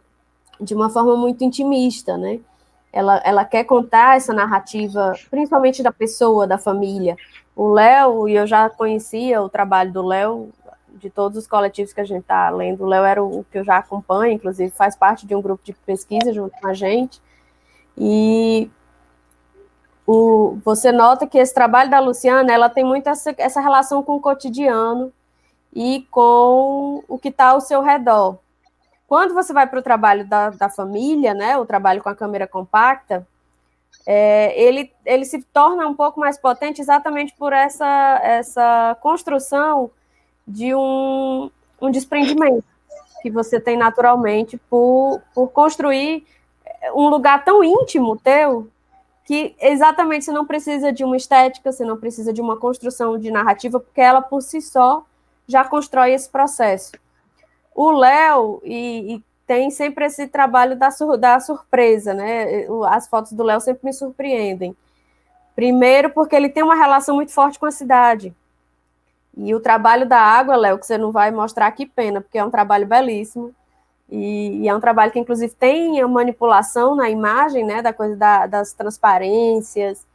de uma forma muito intimista, né? Ela quer contar essa narrativa, principalmente da pessoa, da família. O Léo, e eu já conhecia o trabalho do Léo, de todos os coletivos que a gente está lendo, o Léo era o que eu já acompanho, inclusive faz parte de um grupo de pesquisa junto com a gente, e você nota que esse trabalho da Luciana, ela tem muito essa relação com o cotidiano e com o que está ao seu redor. Quando você vai para o trabalho da família, né, o trabalho com a câmera compacta, ele se torna um pouco mais potente exatamente por essa construção de um desprendimento que você tem naturalmente por construir um lugar tão íntimo teu que exatamente você não precisa de uma estética, você não precisa de uma construção de narrativa, porque ela por si só já constrói esse processo. O Léo tem sempre esse trabalho da surpresa, né? As fotos do Léo sempre me surpreendem. Primeiro, porque ele tem uma relação muito forte com a cidade. E o trabalho da água, Léo, que você não vai mostrar, que pena, porque é um trabalho belíssimo. E é um trabalho que, inclusive, tem a manipulação na imagem, né? Da coisa das transparências,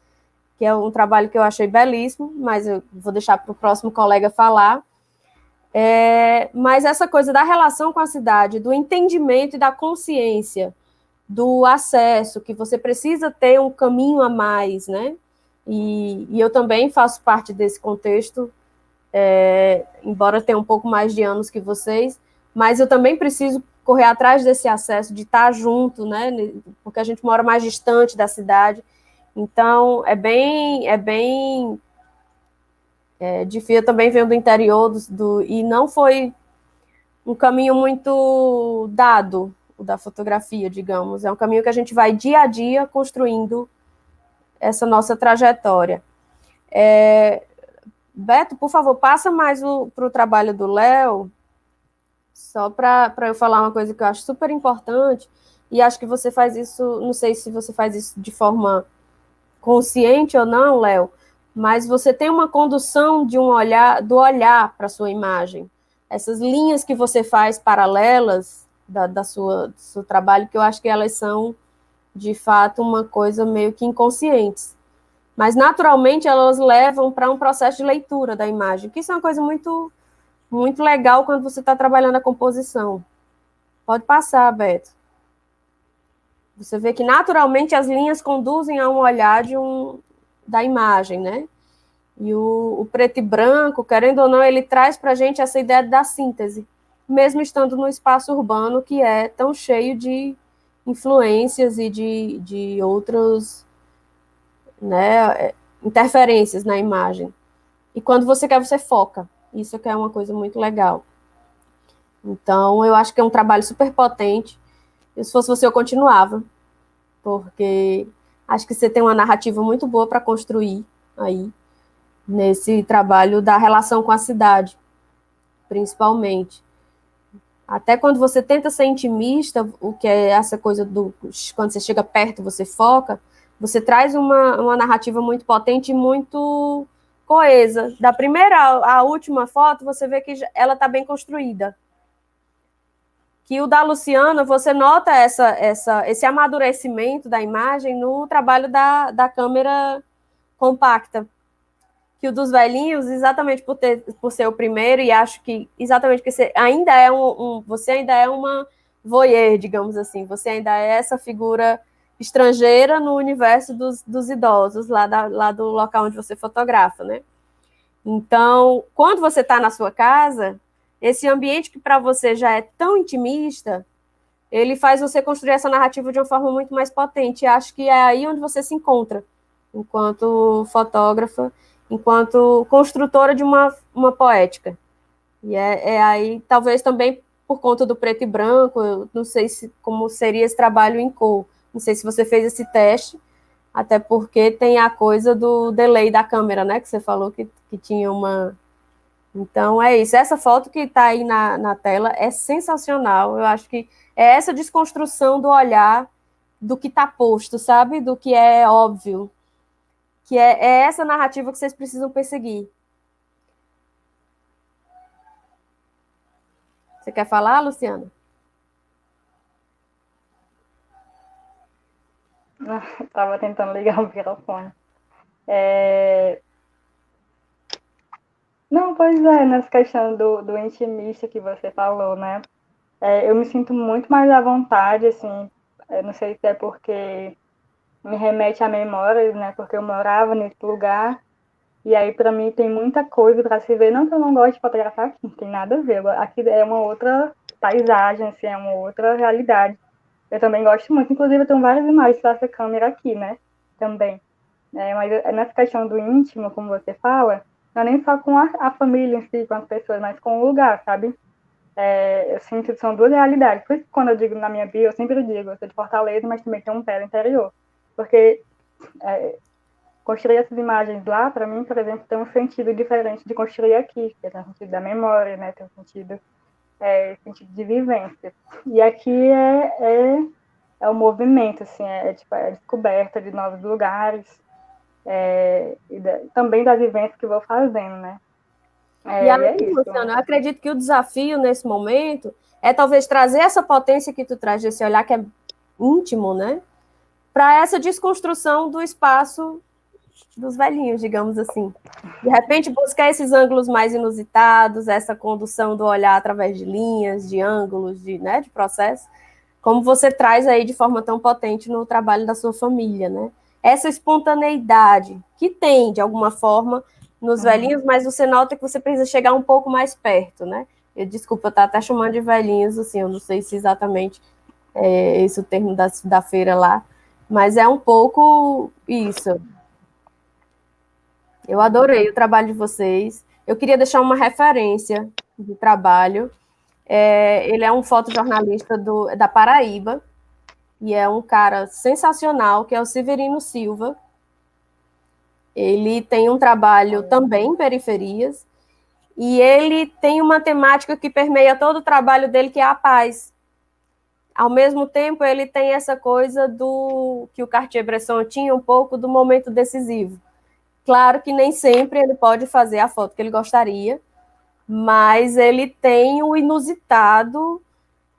que é um trabalho que eu achei belíssimo, mas eu vou deixar para o próximo colega falar. Mas essa coisa da relação com a cidade, do entendimento e da consciência, do acesso, que você precisa ter um caminho a mais, né? E eu também faço parte desse contexto, embora tenha um pouco mais de anos que vocês, mas eu também preciso correr atrás desse acesso, de estar junto, né? Porque a gente mora mais distante da cidade. Então, é bem difícil. Eu também venho do interior, e não foi um caminho muito dado, o da fotografia, digamos. É um caminho que a gente vai dia a dia construindo essa nossa trajetória. Beto, por favor, passa mais para o trabalho do Léo, só para eu falar uma coisa que eu acho super importante, e acho que você faz isso, não sei se você faz isso de forma consciente ou não, Léo, mas você tem uma condução do olhar para a sua imagem. Essas linhas que você faz paralelas do seu trabalho, que eu acho que elas são, de fato, uma coisa meio que inconscientes. Mas, naturalmente, elas levam para um processo de leitura da imagem, que isso é uma coisa muito, muito legal quando você está trabalhando a composição. Pode passar, Beto. Você vê que, naturalmente, as linhas conduzem a um olhar da imagem, né? E o preto e branco, querendo ou não, ele traz para a gente essa ideia da síntese, mesmo estando no espaço urbano, que é tão cheio de influências e de outros, né, interferências na imagem. E quando você quer, você foca. Isso que é uma coisa muito legal. Então, eu acho que é um trabalho super potente. E se fosse você, eu continuava, porque acho que você tem uma narrativa muito boa para construir aí, nesse trabalho da relação com a cidade, principalmente. Até quando você tenta ser intimista, o que é essa coisa quando você chega perto, você foca, você traz uma narrativa muito potente e muito coesa. Da primeira à última foto, você vê que ela está bem construída. Que o da Luciana, você nota esse amadurecimento da imagem no trabalho da câmera compacta. Que o dos velhinhos, exatamente por ser o primeiro, e acho que exatamente que você ainda é você ainda é uma voyeur, digamos assim, você ainda é essa figura estrangeira no universo dos idosos, lá do local onde você fotografa, né? Então, quando você está na sua casa, esse ambiente que para você já é tão intimista, ele faz você construir essa narrativa de uma forma muito mais potente, e acho que é aí onde você se encontra, enquanto fotógrafa, enquanto construtora de uma poética. E aí, talvez também por conta do preto e branco, eu não sei como seria esse trabalho em cor, não sei se você fez esse teste, até porque tem a coisa do delay da câmera, né? Que você falou que tinha uma... Então, é isso. Essa foto que está aí na tela é sensacional. Eu acho que é essa desconstrução do olhar do que está posto, sabe? Do que é óbvio. Que é essa narrativa que vocês precisam perseguir. Você quer falar, Luciana? Estava tentando ligar o microfone. Não, pois é, nessa questão do intimista que você falou, né? Eu me sinto muito mais à vontade, assim, não sei se é porque me remete a memórias, né? Porque eu morava nesse lugar, e aí para mim tem muita coisa para se ver. Não que eu não goste de fotografar aqui, não tem nada a ver. Aqui é uma outra paisagem, assim, é uma outra realidade. Eu também gosto muito, inclusive eu tenho várias imagens dessa câmera aqui, né? Também. Mas nessa questão do íntimo, como você fala, não é nem só com a família em si, com as pessoas, mas com o lugar, sabe? Eu sinto que são duas realidades. Por isso que quando eu digo na minha bio, eu sempre digo, eu sou de Fortaleza, mas também tenho um pé no interior. Porque construir essas imagens lá, para mim, por exemplo, tem um sentido diferente de construir aqui, que tem um sentido da memória, né? Tem um sentido de vivência. E aqui é o movimento, assim, tipo, a descoberta de novos lugares, também das vivências que eu vou fazendo, né? E aí, isso. Luciano, eu acredito que o desafio nesse momento é talvez trazer essa potência que tu traz desse olhar que é íntimo, né? Para essa desconstrução do espaço dos velhinhos, digamos assim. De repente, buscar esses ângulos mais inusitados, essa condução do olhar através de linhas, de ângulos, de processo, como você traz aí de forma tão potente no trabalho da sua família, né? Essa espontaneidade que tem, de alguma forma, nos velhinhos, mas você nota que você precisa chegar um pouco mais perto, né? Desculpa, eu estou até chamando de velhinhos, assim, eu não sei se exatamente é esse o termo da feira lá, mas é um pouco isso. Eu adorei o trabalho de vocês. Eu queria deixar uma referência de trabalho. Ele é um fotojornalista da Paraíba, e é um cara sensacional, que é o Severino Silva. Ele tem um trabalho também em periferias, e ele tem uma temática que permeia todo o trabalho dele, que é a paz. Ao mesmo tempo, ele tem essa coisa do que o Cartier-Bresson tinha um pouco do momento decisivo. Claro que nem sempre ele pode fazer a foto que ele gostaria, mas ele tem o inusitado,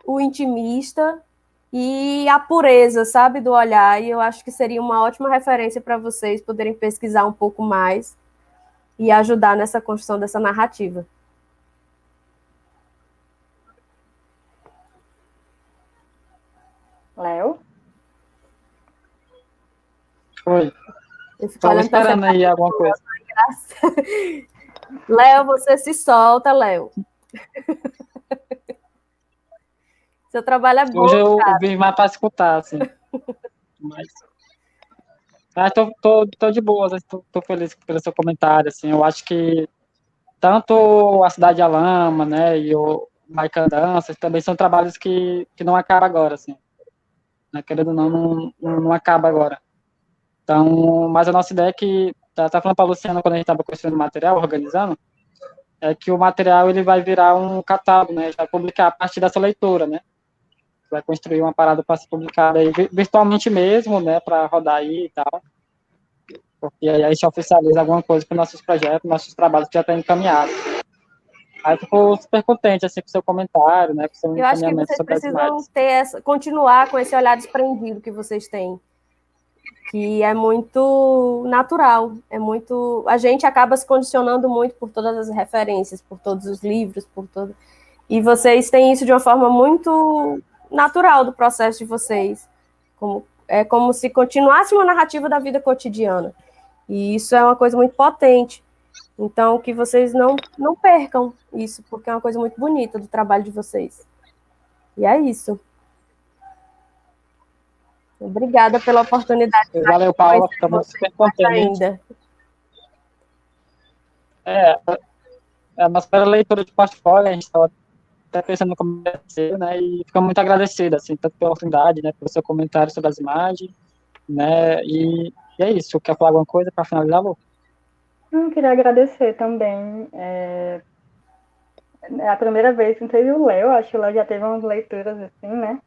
o intimista e a pureza, sabe, do olhar, e eu acho que seria uma ótima referência para vocês poderem pesquisar um pouco mais e ajudar nessa construção dessa narrativa. Léo? Oi. Estou esperando aí alguma coisa. Léo, você se solta, Léo. Seu trabalho é bom. Hoje eu vim mais para escutar, assim. Mas tô de boa, tô feliz pelo seu comentário, assim. Eu acho que tanto a Cidade de Alama, né, e o Maica Danças também são trabalhos que não acabam agora, assim. Né, querendo ou não acaba agora. Então, mas a nossa ideia é que, tá falando para a Luciana quando a gente estava construindo o material, organizando, é que o material ele vai virar um catálogo, né, a gente vai publicar a partir dessa leitura, né, vai construir uma parada para ser publicada aí virtualmente mesmo, né, para rodar aí e tal, porque aí a gente oficializa alguma coisa com nossos projetos, nossos trabalhos que já estão encaminhados. Aí eu fico super contente, assim, com o seu comentário, né, com o seu encaminhamento sobre as imagens. Eu acho que vocês precisam continuar com esse olhar desprendido que vocês têm, que é muito natural, a gente acaba se condicionando muito por todas as referências, por todos os livros, e vocês têm isso de uma forma muito natural do processo de vocês, como se continuasse uma narrativa da vida cotidiana, e isso é uma coisa muito potente, então que vocês não percam isso, porque é uma coisa muito bonita do trabalho de vocês, e é isso. Obrigada pela oportunidade. Valeu, Paula. Ficamos super contentes. A nossa primeira leitura de portfólio, a gente estava até pensando como ser, né? E ficamos muito agradecidos, assim, tanto pela oportunidade, né? Pelo seu comentário sobre as imagens, né? E E é isso. Quer falar alguma coisa para finalizar, Lu? Eu queria agradecer também. É a primeira vez que teve o Léo, acho que o Léo já teve umas leituras assim, né?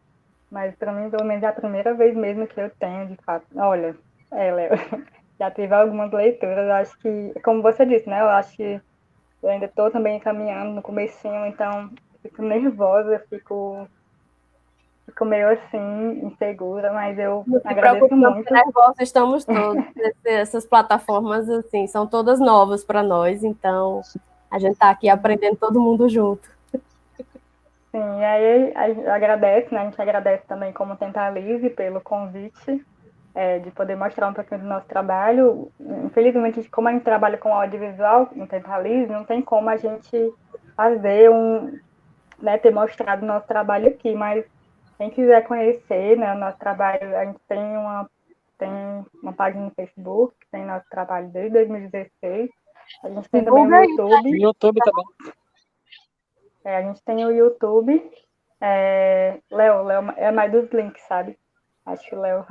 Mas para mim, pelo menos, é a primeira vez mesmo que eu tenho, de fato. Olha, Léo, já tive algumas leituras, acho que, como você disse, né? Eu acho que eu ainda estou também caminhando no comecinho, então eu fico nervosa, fico meio assim, insegura, mas eu Não se agradeço preocupe, não, porque muito. nervosos estamos todos. Essas plataformas, assim, são todas novas para nós, então a gente está aqui aprendendo todo mundo junto. Sim, e aí agradece, né? A gente agradece também como Tentalize pelo convite, de poder mostrar um pouquinho do nosso trabalho. Infelizmente, como a gente trabalha com audiovisual no Tentalize, não tem como a gente fazer né, ter mostrado o nosso trabalho aqui, mas quem quiser conhecer, né, o nosso trabalho, a gente tem uma página no Facebook, que tem nosso trabalho desde 2016. A gente tem também o Divulga aí. YouTube. No YouTube também. A gente tem o YouTube. Léo é mais dos links, sabe? Acho que o Léo.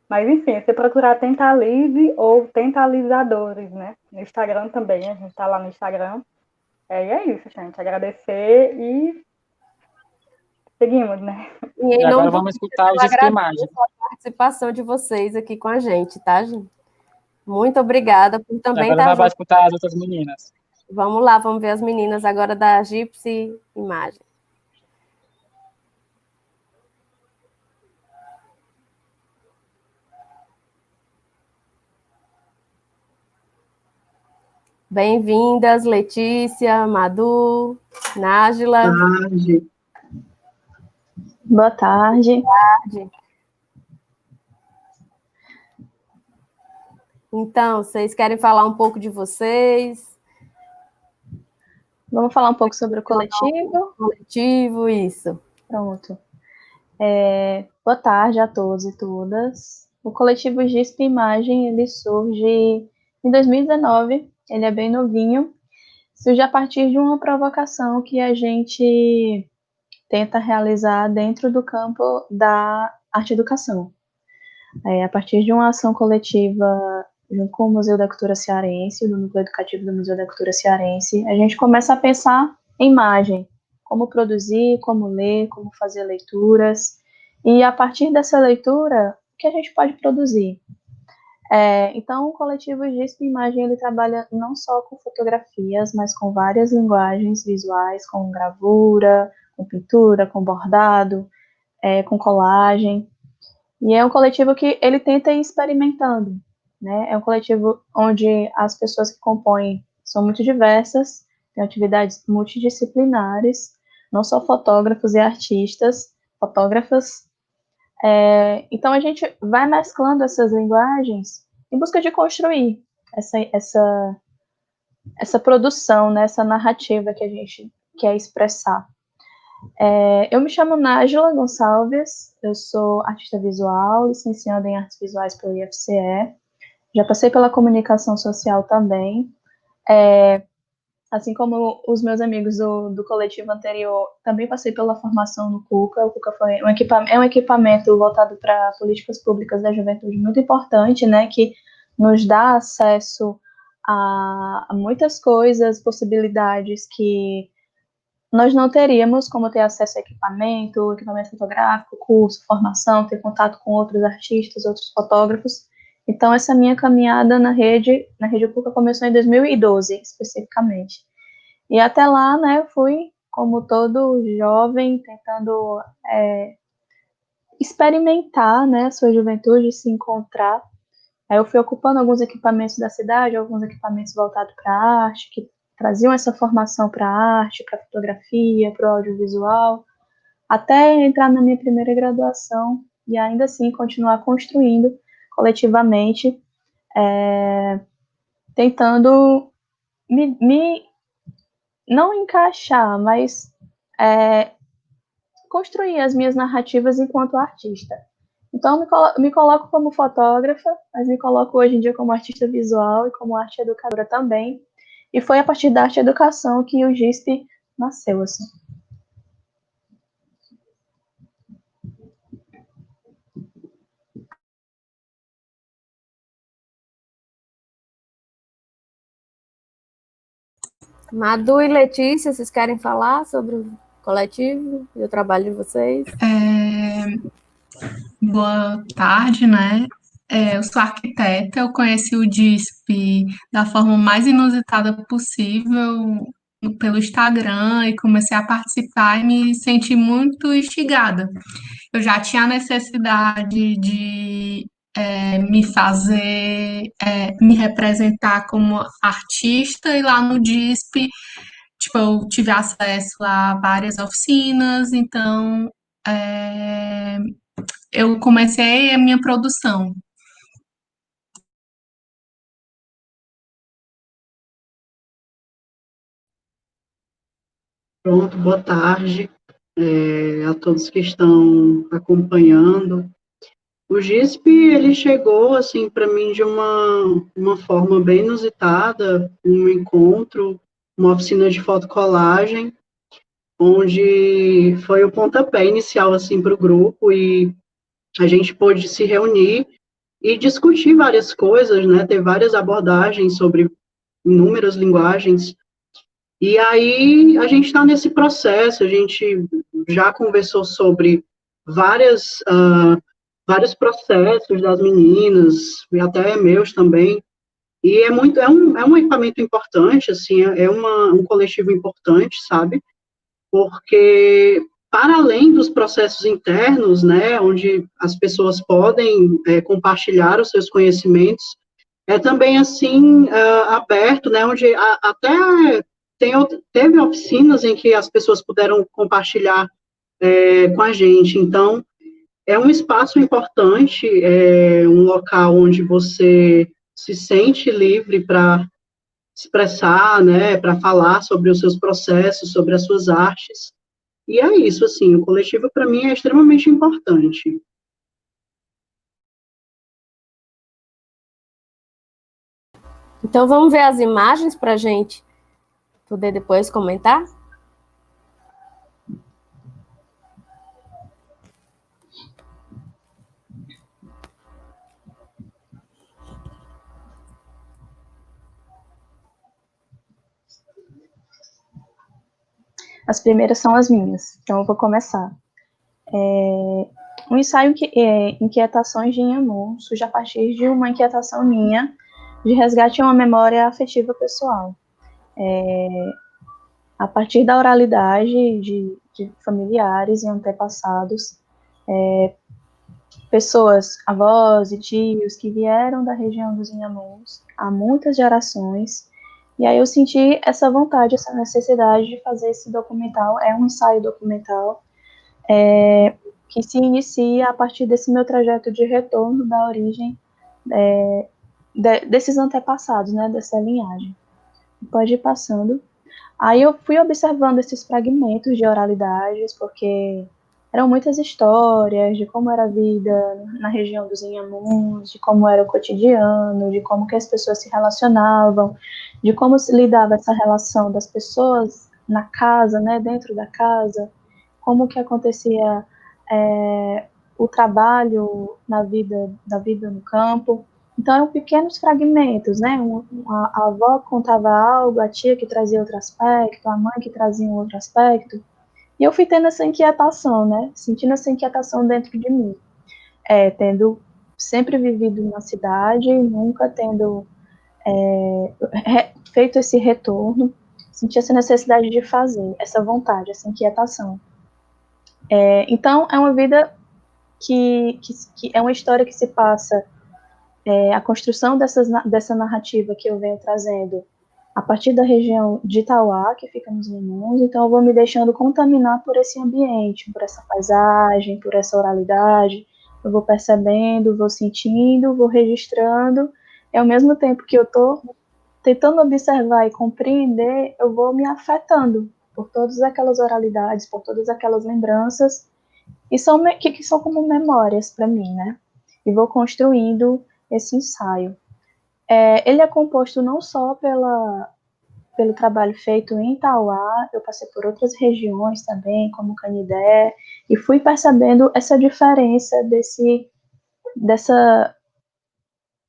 Mas enfim, você procurar Tentalize ou Tentalizadores, né? No Instagram também, a gente tá lá no Instagram. E é isso, gente. Agradecer e seguimos, né? E E em agora nome do vamos Lucas, escutar o eu Gisco agradeço Imagem. a participação de vocês aqui com a gente, tá, gente? Muito obrigada por E também agora estar nós vamos junto. escutar as outras meninas. Vamos lá, vamos ver as meninas agora da Gypsy Imagem. Bem-vindas, Letícia, Madu, Nájila. Boa tarde. Então, vocês querem falar um pouco de vocês? Vamos falar um pouco sobre o coletivo? Coletivo, isso. Pronto. Boa tarde a todos e todas. O coletivo GISP Imagem, ele surge em 2019, ele é bem novinho, surge a partir de uma provocação que a gente tenta realizar dentro do campo da arte-educação. A partir de uma ação coletiva junto com o Museu da Cultura Cearense, do Núcleo Educativo do Museu da Cultura Cearense, a gente começa a pensar em imagem, como produzir, como ler, como fazer leituras, e a partir dessa leitura, o que a gente pode produzir? Então, o coletivo GISP Imagem, ele trabalha não só com fotografias, mas com várias linguagens visuais, com gravura, com pintura, com bordado, com colagem, e é um coletivo que ele tenta ir experimentando, né? É um coletivo onde as pessoas que compõem são muito diversas, tem atividades multidisciplinares, não só fotógrafos e artistas, fotógrafas. Então a gente vai mesclando essas linguagens em busca de construir essa produção, né? Essa narrativa que a gente quer expressar. Eu me chamo Nájila Gonçalves, eu sou artista visual, licenciada em artes visuais pelo IFCE, já passei pela comunicação social também, assim como os meus amigos do coletivo anterior, também passei pela formação no CUCA. O CUCA é um equipamento voltado para políticas públicas da juventude muito importante, né, que nos dá acesso a muitas coisas, possibilidades que nós não teríamos como ter acesso a equipamento fotográfico, curso, formação, ter contato com outros artistas, outros fotógrafos. Então, essa minha caminhada na rede PUCA começou em 2012, especificamente. E até lá, né, fui, como todo jovem, tentando experimentar, né, a sua juventude, se encontrar. Aí eu fui ocupando alguns equipamentos da cidade, alguns equipamentos voltados para a arte, que traziam essa formação para a arte, para a fotografia, para o audiovisual, até entrar na minha primeira graduação e ainda assim continuar construindo coletivamente, tentando me não encaixar, mas construir as minhas narrativas enquanto artista. Então, me coloco como fotógrafa, mas me coloco hoje em dia como artista visual e como arte educadora também. E foi a partir da arte educação que o GISP nasceu, assim. Madu e Letícia, vocês querem falar sobre o coletivo e o trabalho de vocês? Boa tarde, né? Eu sou arquiteta, eu conheci o DISP da forma mais inusitada possível pelo Instagram e comecei a participar e me senti muito instigada. Eu já tinha a necessidade de me fazer, me representar como artista e lá no DISP, tipo, eu tive acesso a várias oficinas, então é, eu comecei a minha produção. Pronto, boa tarde a todos que estão acompanhando. O GISP, ele chegou, assim, para mim de uma forma bem inusitada, um encontro, uma oficina de fotocolagem, onde foi o pontapé inicial, assim, para o grupo, e a gente pôde se reunir e discutir várias coisas, né, ter várias abordagens sobre inúmeras linguagens. E aí a gente está nesse processo, a gente já conversou sobre vários processos das meninas, e até meus também, e é um equipamento importante, assim, um coletivo importante, sabe? Porque, para além dos processos internos, né, onde as pessoas podem compartilhar os seus conhecimentos, é também, assim, aberto, né, onde até teve oficinas em que as pessoas puderam compartilhar com a gente. Então, é um espaço importante, um local onde você se sente livre para expressar, né, para falar sobre os seus processos, sobre as suas artes. E é isso, assim, o coletivo para mim é extremamente importante. Então vamos ver as imagens para a gente poder depois comentar? As primeiras são as minhas, então eu vou começar. Um ensaio Inquietações de Inhamun surge a partir de uma inquietação minha de resgate a uma memória afetiva pessoal. A partir da oralidade de familiares e antepassados, pessoas, avós e tios que vieram da região dos Inhamuns há muitas gerações, e aí eu senti essa vontade, essa necessidade de fazer esse documental. É um ensaio documental que se inicia a partir desse meu trajeto de retorno da origem desses antepassados, né, dessa linhagem. Pode ir passando. Aí eu fui observando esses fragmentos de oralidades, porque eram muitas histórias de como era a vida na região dos Inhamuns, de como era o cotidiano, de como que as pessoas se relacionavam, de como se lidava essa relação das pessoas na casa, né, dentro da casa, como que acontecia o trabalho da vida no campo. Então, eram pequenos fragmentos, né? A avó contava algo, a tia que trazia outro aspecto, a mãe que trazia um outro aspecto. E eu fui tendo essa inquietação, né? Sentindo essa inquietação dentro de mim. Tendo sempre vivido na cidade, nunca tendo feito esse retorno, senti essa necessidade de fazer, essa vontade, essa inquietação. Então, é uma vida que é uma história que se passa, a construção dessa narrativa que eu venho trazendo a partir da região de Itauá, que fica nos Inhamuns. Então eu vou me deixando contaminar por esse ambiente, por essa paisagem, por essa oralidade. Eu vou percebendo, vou sentindo, vou registrando, e ao mesmo tempo que eu estou tentando observar e compreender, eu vou me afetando por todas aquelas oralidades, por todas aquelas lembranças, e que são como memórias para mim, né? E vou construindo esse ensaio. Ele é composto não só pelo trabalho feito em Itauá, eu passei por outras regiões também, como Canidé, e fui percebendo essa diferença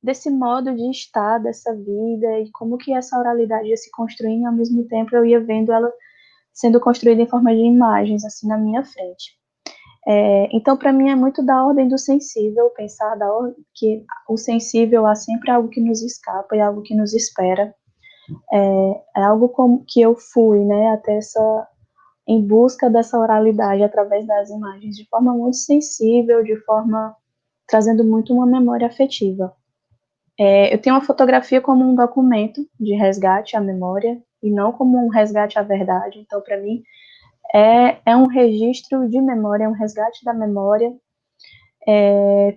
desse modo de estar, dessa vida, e como que essa oralidade ia se construindo, e ao mesmo tempo eu ia vendo ela sendo construída em forma de imagens, assim, na minha frente. Então, para mim, é muito da ordem do sensível, pensar que o sensível há sempre algo que nos escapa e algo que nos espera. É algo como que eu fui, né, até em busca dessa oralidade através das imagens, de forma muito sensível, de forma trazendo muito uma memória afetiva. Eu tenho a fotografia como um documento de resgate à memória e não como um resgate à verdade. Então, para mim, é um registro de memória, é um resgate da memória.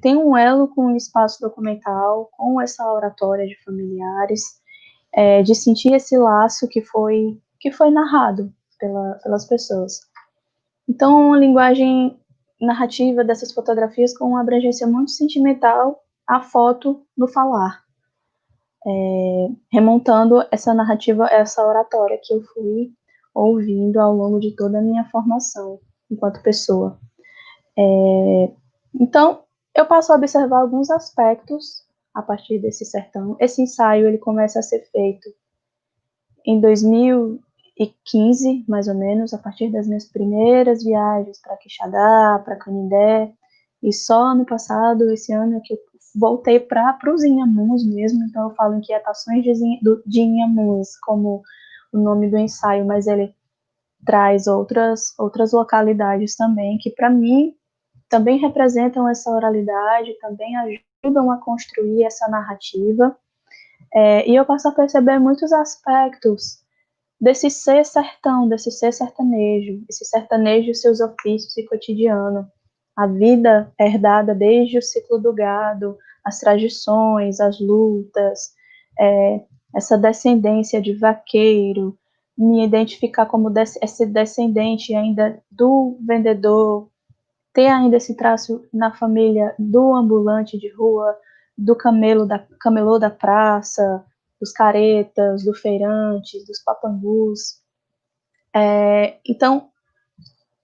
Tem um elo com o espaço documental, com essa oratória de familiares, de sentir esse laço que foi narrado pelas pessoas. Então, uma linguagem narrativa dessas fotografias com uma abrangência muito sentimental, a foto no falar, remontando essa narrativa, essa oratória que eu fui ouvindo ao longo de toda a minha formação enquanto pessoa. Então, eu passo a observar alguns aspectos a partir desse sertão. Esse ensaio ele começa a ser feito em 2015, mais ou menos, a partir das minhas primeiras viagens para Quixadá, para Canindé, e só ano passado, esse ano, é que eu voltei para os Inhamuns mesmo. Então eu falo Inquietações de Inhamuns como o nome do ensaio, mas ele traz outras localidades também, que para mim também representam essa oralidade, também ajudam a construir essa narrativa, e eu passo a perceber muitos aspectos desse ser sertão, desse ser sertanejo, esse sertanejo e seus ofícios e cotidiano, a vida herdada desde o ciclo do gado, as tradições, as lutas, essa descendência de vaqueiro, me identificar como esse descendente ainda do vendedor, ter ainda esse traço na família do ambulante de rua, do camelô da praça, dos caretas, do feirante, dos papangus. Então,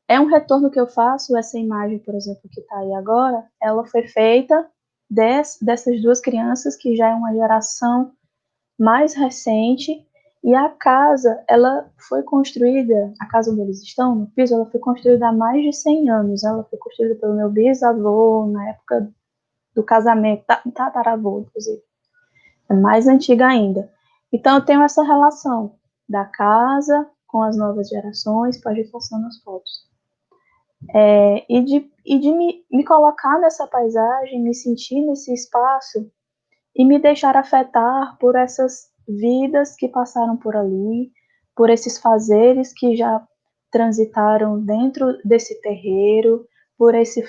é um retorno que eu faço. Essa imagem, por exemplo, que está aí agora, ela foi feita dessas duas crianças, que já é uma geração mais recente, e a casa, ela foi construída, a casa onde eles estão, no piso, ela foi construída há mais de 100 anos, ela foi construída pelo meu bisavô, na época do casamento, tataravô, inclusive, é mais antiga ainda. Então, eu tenho essa relação da casa com as novas gerações, pode ir passando as fotos. E de me colocar nessa paisagem, me sentir nesse espaço, e me deixar afetar por essas vidas que passaram por ali, por esses fazeres que já transitaram dentro desse terreiro, por esse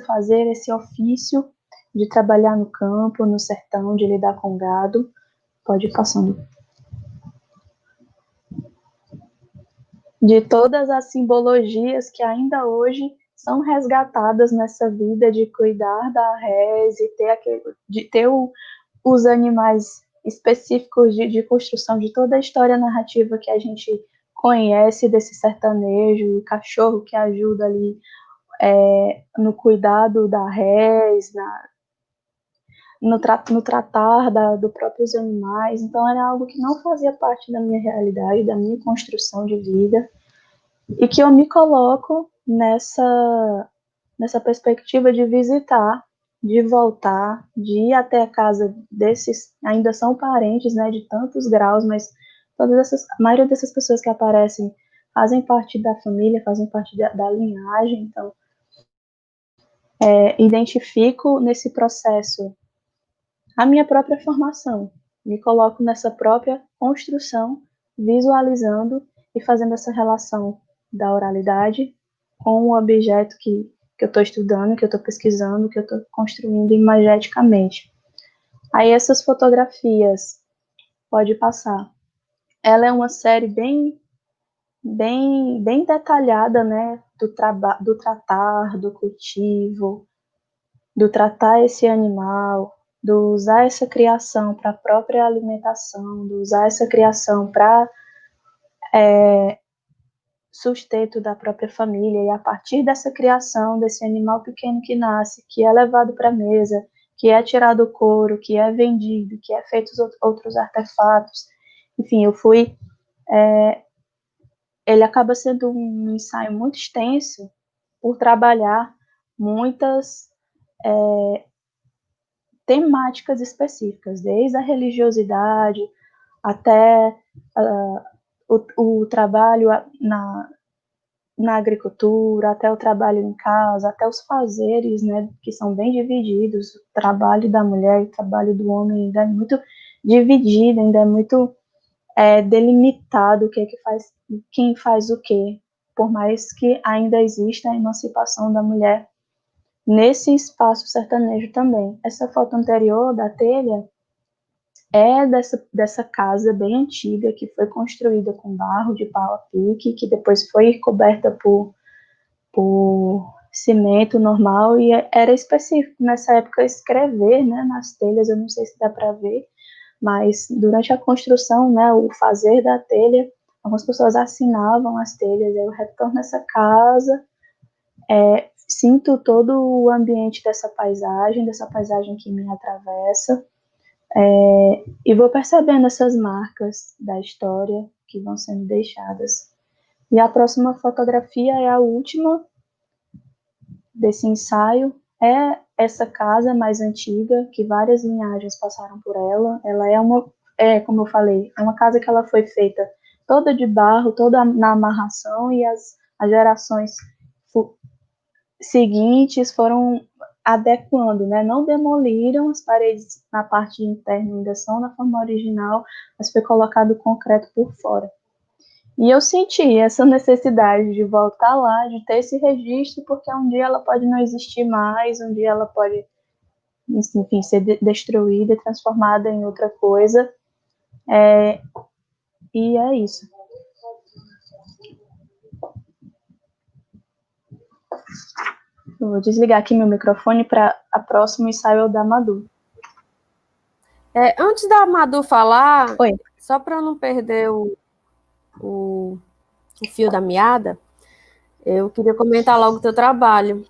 fazer, esse ofício de trabalhar no campo, no sertão, de lidar com gado. Pode ir passando. De todas as simbologias que ainda hoje são resgatadas nessa vida de cuidar da res e ter os animais específicos de construção de toda a história narrativa que a gente conhece desse sertanejo, o cachorro que ajuda ali no cuidado da res, no tratar dos próprios animais. Então era algo que não fazia parte da minha realidade, da minha construção de vida, e que eu me coloco nessa perspectiva de visitar, de voltar, de ir até a casa desses, ainda são parentes, né, de tantos graus, mas a maioria dessas pessoas que aparecem fazem parte da família, fazem parte da linhagem. Então, identifico nesse processo a minha própria formação, me coloco nessa própria construção, visualizando e fazendo essa relação da oralidade com o objeto que eu estou estudando, que eu estou pesquisando, que eu estou construindo imageticamente. Aí essas fotografias, pode passar. Ela é uma série bem detalhada, né, do tratar, do cultivo, do tratar esse animal, do usar essa criação para a própria alimentação, do usar essa criação para sustento da própria família, e a partir dessa criação, desse animal pequeno que nasce, que é levado para a mesa, que é tirado o couro, que é vendido, que é feitos outros artefatos. Enfim, ele acaba sendo um ensaio muito extenso por trabalhar muitas temáticas específicas, desde a religiosidade até o trabalho na agricultura, até o trabalho em casa, até os fazeres, né, que são bem divididos. O trabalho da mulher e o trabalho do homem ainda é muito dividido, ainda é muito delimitado quem faz o quê, por mais que ainda exista a emancipação da mulher nesse espaço sertanejo também. Essa foto anterior da telha é dessa casa bem antiga, que foi construída com barro de pau a pique, que depois foi coberta por cimento normal, e era específico nessa época escrever, né, nas telhas. Eu não sei se dá para ver, mas durante a construção, né, o fazer da telha, algumas pessoas assinavam as telhas. Eu retorno nessa casa, sinto todo o ambiente dessa paisagem que me atravessa, e vou percebendo essas marcas da história que vão sendo deixadas. E a próxima fotografia é a última desse ensaio. É essa casa mais antiga, que várias linhagens passaram por ela. Ela como eu falei, é uma casa que ela foi feita toda de barro, toda na amarração, e as gerações seguintes foram adequando, né? Não demoliram as paredes na parte interna, ainda são na forma original, mas foi colocado concreto por fora. E eu senti essa necessidade de voltar lá, de ter esse registro, porque um dia ela pode não existir mais, um dia ela pode, enfim, ser destruída, transformada em outra coisa. E é isso. Eu vou desligar aqui meu microfone para a próxima ensaio da Madu. Antes da Madu falar, Oi. Só para não perder o fio da meada, eu queria comentar logo o teu trabalho,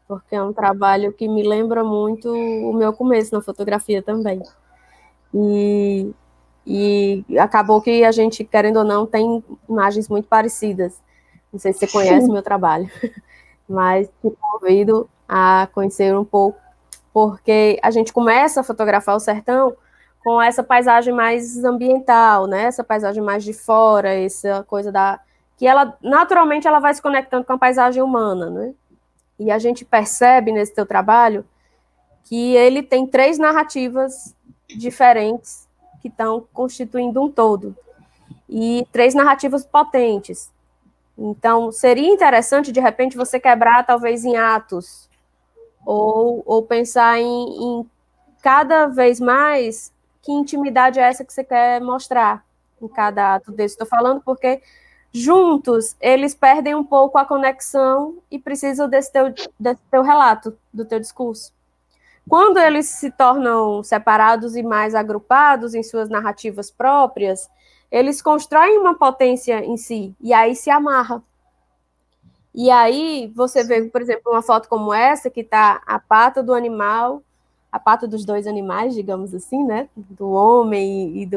porque é um trabalho que me lembra muito o meu começo na fotografia também. E acabou que a gente, querendo ou não, tem imagens muito parecidas. Não sei se você conhece o meu trabalho, mas te convido a conhecer um pouco, porque a gente começa a fotografar o sertão com essa paisagem mais ambiental, né? Essa paisagem mais de fora, essa coisa que ela, naturalmente, ela vai se conectando com a paisagem humana, né? E a gente percebe nesse teu trabalho que ele tem 3 narrativas diferentes que estão constituindo um todo, e 3 narrativas potentes. Então, seria interessante, de repente, você quebrar, talvez, em atos, ou pensar em cada vez mais que intimidade é essa que você quer mostrar em cada ato desse. Estou falando porque juntos eles perdem um pouco a conexão e precisam desse teu relato, do teu discurso. Quando eles se tornam separados e mais agrupados em suas narrativas próprias, eles constroem uma potência em si, e aí se amarra. E aí você vê, por exemplo, uma foto como essa, que está a pata do animal, a pata dos 2 animais, digamos assim, né? Do homem e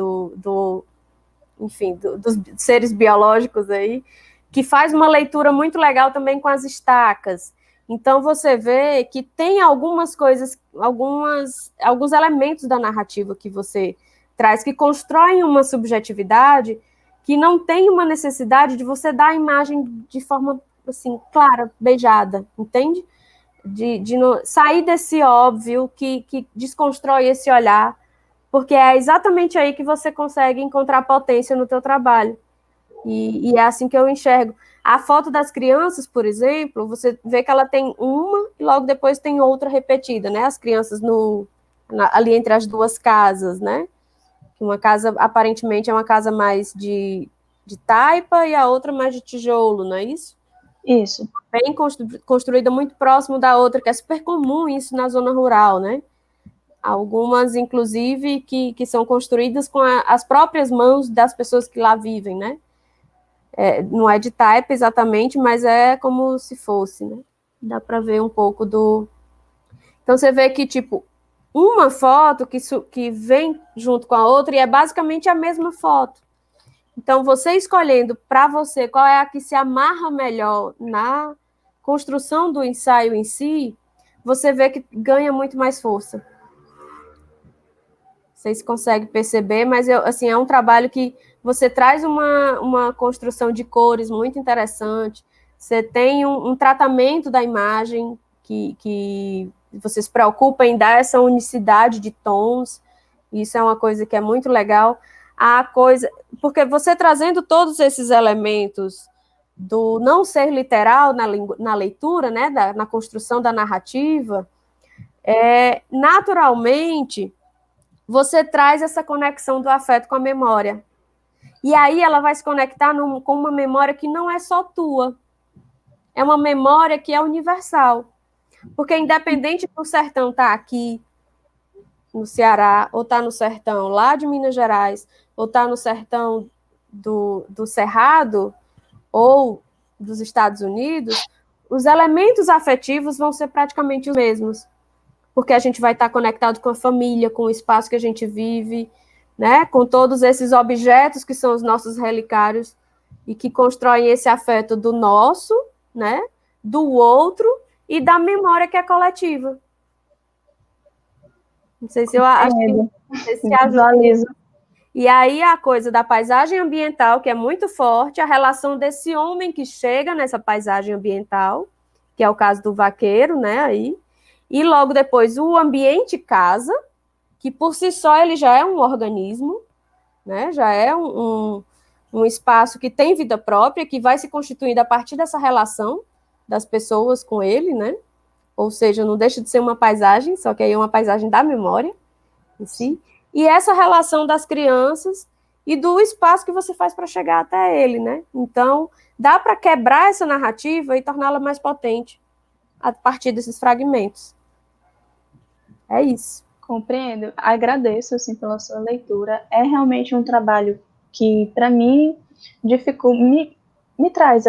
enfim, dos seres biológicos aí, que faz uma leitura muito legal também com as estacas. Então você vê que tem algumas coisas, alguns elementos da narrativa que você traz, que constroem uma subjetividade que não tem uma necessidade de você dar a imagem de forma assim, clara, beijada, entende? De sair desse óbvio que desconstrói esse olhar, porque é exatamente aí que você consegue encontrar potência no teu trabalho. E é assim que eu enxergo. A foto das crianças, por exemplo, você vê que ela tem uma e logo depois tem outra repetida, né? As crianças ali entre as 2 casas, né? Uma casa, aparentemente, é uma casa mais de taipa e a outra mais de tijolo, não é isso? Isso. Bem construída muito próximo da outra, que é super comum isso na zona rural, né? Algumas, inclusive, que são construídas com as próprias mãos das pessoas que lá vivem, né? Não é de taipa exatamente, mas é como se fosse, né? Dá para ver um pouco do... Então, você vê que, tipo, uma foto que vem junto com a outra e é basicamente a mesma foto. Então, você escolhendo para você qual é a que se amarra melhor na construção do ensaio em si, você vê que ganha muito mais força. Vocês conseguem perceber, mas assim, é um trabalho que você traz uma construção de cores muito interessante, você tem um tratamento da imagem que você se preocupa em dar essa unicidade de tons, isso é uma coisa que é muito legal. Porque você trazendo todos esses elementos do não ser literal na leitura, né, na construção da narrativa, naturalmente você traz essa conexão do afeto com a memória. E aí ela vai se conectar com uma memória que não é só tua. É uma memória que é universal. Porque independente do sertão estar aqui, no Ceará, ou estar no sertão lá de Minas Gerais, ou estar no sertão do Cerrado, ou dos Estados Unidos, os elementos afetivos vão ser praticamente os mesmos. Porque a gente vai estar conectado com a família, com o espaço que a gente vive, né? Com todos esses objetos que são os nossos relicários e que constroem esse afeto do nosso, né? Do outro e da memória que é coletiva. Não sei se eu acho que não sei se Visualizo. E aí a coisa da paisagem ambiental, que é muito forte, a relação desse homem que chega nessa paisagem ambiental, que é o caso do vaqueiro, né, aí, e logo depois o ambiente casa, que por si só ele já é um organismo, né, já é um espaço que tem vida própria, que vai se constituindo a partir dessa relação das pessoas com ele, né, ou seja, não deixa de ser uma paisagem, só que aí é uma paisagem da memória em si, e essa relação das crianças e do espaço que você faz para chegar até ele, né? Então, dá para quebrar essa narrativa e torná-la mais potente a partir desses fragmentos. É isso. Compreendo. Agradeço, assim, pela sua leitura. É realmente um trabalho que, para mim, me traz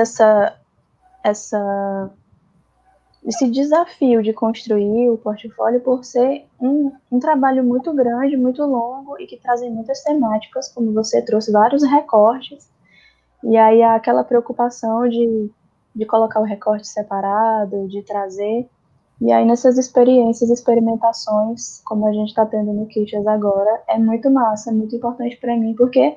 esse desafio de construir o portfólio por ser um trabalho muito grande, muito longo e que trazem muitas temáticas, como você trouxe vários recortes, e aí há aquela preocupação de colocar o recorte separado, de trazer, e aí nessas experiências, experimentações, como a gente está tendo no Kitchens agora, é muito massa, é muito importante para mim, porque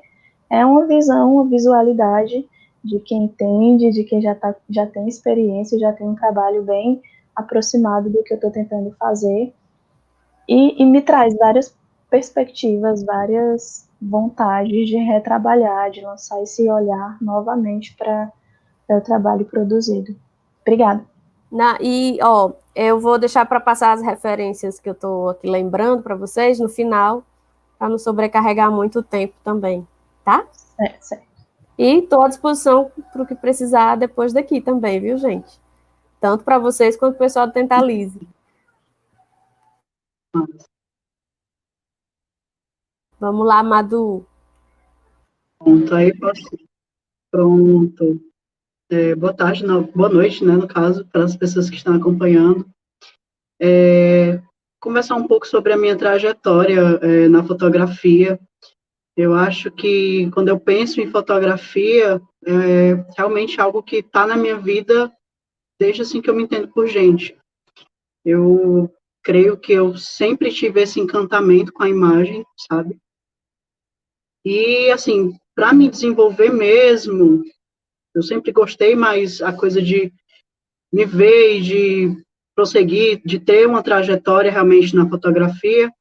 é uma visão, uma visualidade de quem entende, de quem já tem experiência, já tem um trabalho bem aproximado do que eu estou tentando fazer, e me traz várias perspectivas, várias vontades de retrabalhar, de lançar esse olhar novamente para o trabalho produzido. Obrigada. Eu vou deixar para passar as referências que eu estou aqui lembrando para vocês no final, para não sobrecarregar muito o tempo também, tá? Certo. E estou à disposição para o que precisar depois daqui também, viu, gente? Tanto para vocês quanto para o pessoal do Tentalize. Vamos lá, Madu. Pronto, aí posso. Pronto. Boa tarde, não, boa noite, né, no caso, para as pessoas que estão acompanhando. Conversar um pouco sobre a minha trajetória na fotografia. Eu acho que quando eu penso em fotografia, é realmente algo que está na minha vida desde assim que eu me entendo por gente. Eu creio que eu sempre tive esse encantamento com a imagem, sabe? E, assim, para me desenvolver mesmo, eu sempre gostei, mas a coisa de me ver e de prosseguir, de ter uma trajetória realmente na fotografia,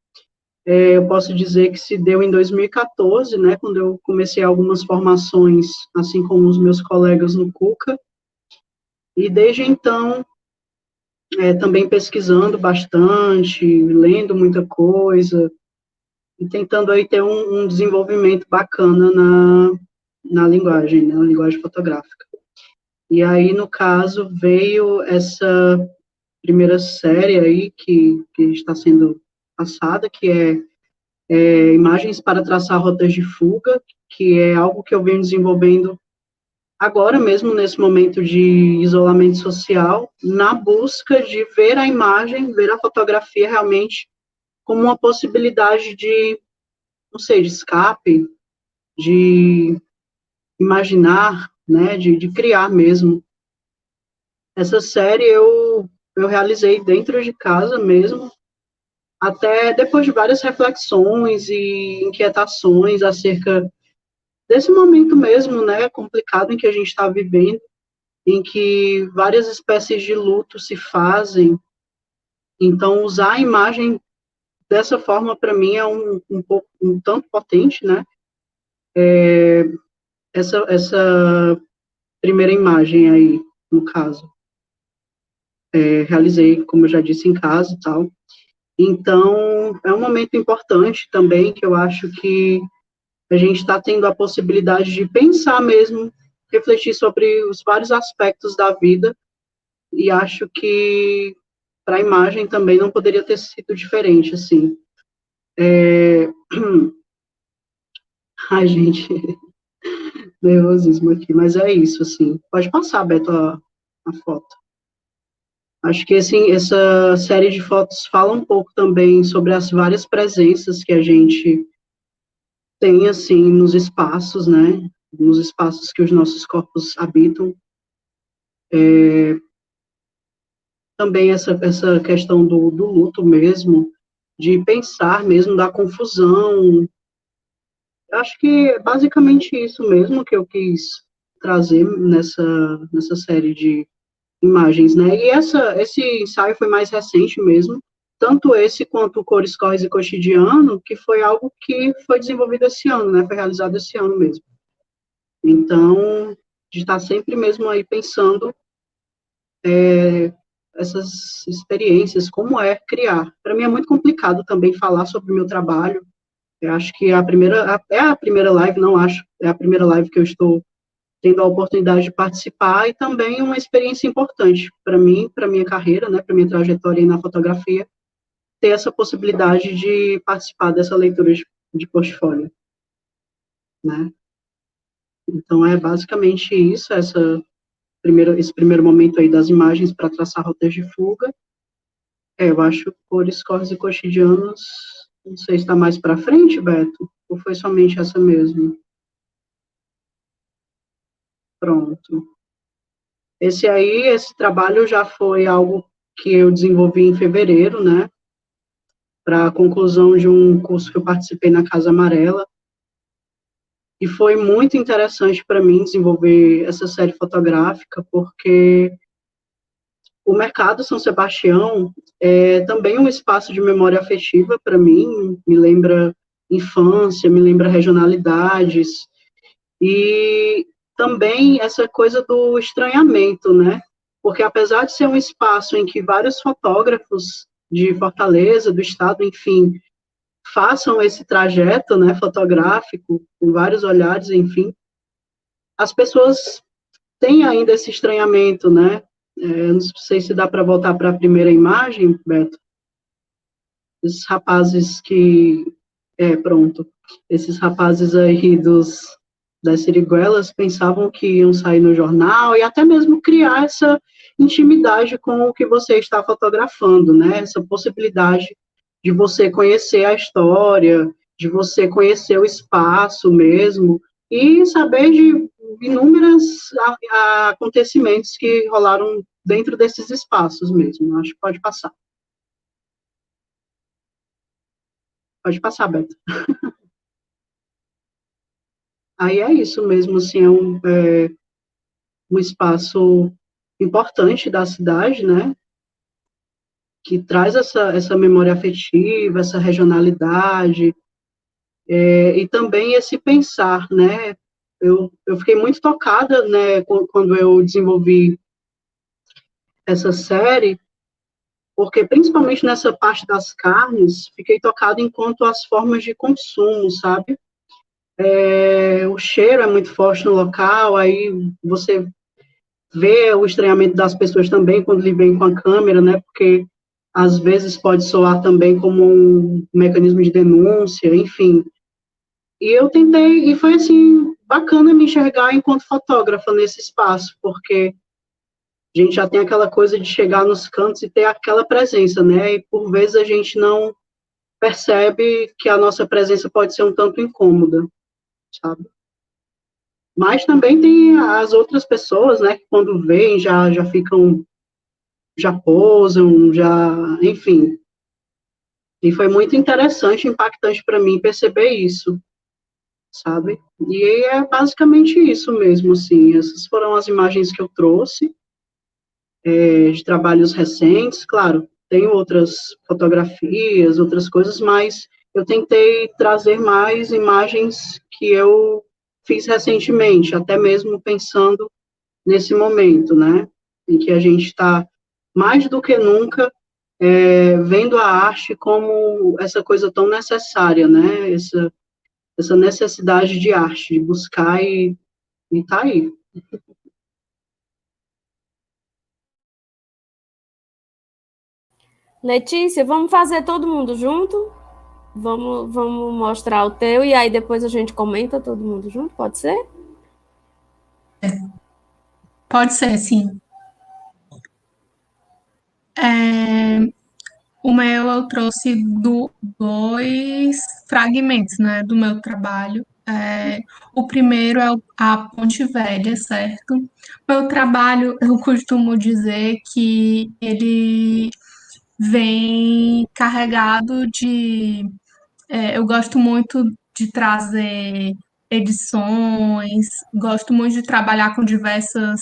eu posso dizer que se deu em 2014, né, quando eu comecei algumas formações, assim como os meus colegas no CUCA, e desde então, também pesquisando bastante, lendo muita coisa, e tentando aí ter um desenvolvimento bacana na linguagem, né, na linguagem fotográfica. E aí, no caso, veio essa primeira série aí que está sendo passada, que é Imagens para Traçar Rotas de Fuga, que é algo que eu venho desenvolvendo agora mesmo, nesse momento de isolamento social, na busca de ver a imagem, ver a fotografia realmente como uma possibilidade de, não sei, de escape, de imaginar, né, de criar mesmo. Essa série eu realizei dentro de casa mesmo, até depois de várias reflexões e inquietações acerca desse momento mesmo, né, complicado em que a gente está vivendo, em que várias espécies de luto se fazem. Então, usar a imagem dessa forma, para mim, é um tanto potente, né? Essa primeira imagem aí, no caso. Realizei, como eu já disse, em casa e tal. Então, é um momento importante também, que eu acho que a gente está tendo a possibilidade de pensar mesmo, refletir sobre os vários aspectos da vida, e acho que para a imagem também não poderia ter sido diferente, assim. Ai, gente, nervosismo aqui, mas é isso, assim. Pode passar, Beto, a foto. Acho que, assim, essa série de fotos fala um pouco também sobre as várias presenças que a gente tem, assim, nos espaços, né? Nos espaços que os nossos corpos habitam. Também essa questão do luto mesmo, de pensar mesmo da confusão. Acho que é basicamente isso mesmo que eu quis trazer nessa série de imagens, né? E esse ensaio foi mais recente mesmo, tanto esse quanto o Cores, Corres e Cotidiano, que foi algo que foi desenvolvido esse ano, né? Foi realizado esse ano mesmo. Então, de estar sempre mesmo aí pensando essas experiências, como é criar. Para mim é muito complicado também falar sobre o meu trabalho. Eu acho que é a primeira live, não acho, é a primeira live que eu estou tendo a oportunidade de participar, e também uma experiência importante para mim, para minha carreira, né, para minha trajetória aí na fotografia, ter essa possibilidade de participar dessa leitura de portfólio, né? Então é basicamente isso, esse primeiro momento aí das imagens para traçar rotas de fuga. Eu acho Cores, Corres e Cotidianos, não sei se está mais para frente, Beto, ou foi somente essa mesmo? Pronto. Esse trabalho já foi algo que eu desenvolvi em fevereiro, né, para a conclusão de um curso que eu participei na Casa Amarela, e foi muito interessante para mim desenvolver essa série fotográfica, porque o Mercado São Sebastião é também um espaço de memória afetiva para mim, me lembra infância, me lembra regionalidades, e também essa coisa do estranhamento, né? Porque apesar de ser um espaço em que vários fotógrafos de Fortaleza, do estado, enfim, façam esse trajeto, né, fotográfico, com vários olhares, enfim, as pessoas têm ainda esse estranhamento, né? Não sei se dá para voltar para a primeira imagem, Beto. Esses rapazes pronto. Esses rapazes aí das Siriguelas pensavam que iam sair no jornal e até mesmo criar essa intimidade com o que você está fotografando, né? Essa possibilidade de você conhecer a história, de você conhecer o espaço mesmo e saber de inúmeros acontecimentos que rolaram dentro desses espaços mesmo. Acho que pode passar. Pode passar, Beto. Aí é isso mesmo, assim, um espaço importante da cidade, né, que traz essa memória afetiva, essa regionalidade, e também esse pensar, né, eu fiquei muito tocada, né, quando eu desenvolvi essa série, porque principalmente nessa parte das carnes, fiquei tocada enquanto as formas de consumo, sabe? O cheiro é muito forte no local, aí você vê o estranhamento das pessoas também quando lhe vem com a câmera, né? Porque às vezes pode soar também como um mecanismo de denúncia, enfim. E eu tentei, e foi assim, bacana me enxergar enquanto fotógrafa nesse espaço, porque a gente já tem aquela coisa de chegar nos cantos e ter aquela presença, né? E por vezes a gente não percebe que a nossa presença pode ser um tanto incômoda, sabe? Mas também tem as outras pessoas, né, que quando veem já ficam, já posam, enfim. E foi muito interessante, impactante para mim perceber isso, sabe? E é basicamente isso mesmo, assim. Essas foram as imagens que eu trouxe, de trabalhos recentes. Claro, tem outras fotografias, outras coisas, mas eu tentei trazer mais imagens que eu fiz recentemente, até mesmo pensando nesse momento, né? Em que a gente está, mais do que nunca, vendo a arte como essa coisa tão necessária, né? Essa necessidade de arte, de buscar e tá aí. Letícia, vamos fazer todo mundo junto? Vamos mostrar o teu e aí depois a gente comenta todo mundo junto, pode ser? Pode ser, sim. O meu eu trouxe dois fragmentos, né, do meu trabalho. O primeiro é a Ponte Velha, certo? Meu trabalho, eu costumo dizer que ele vem carregado de eu gosto muito de trazer edições, gosto muito de trabalhar com diversas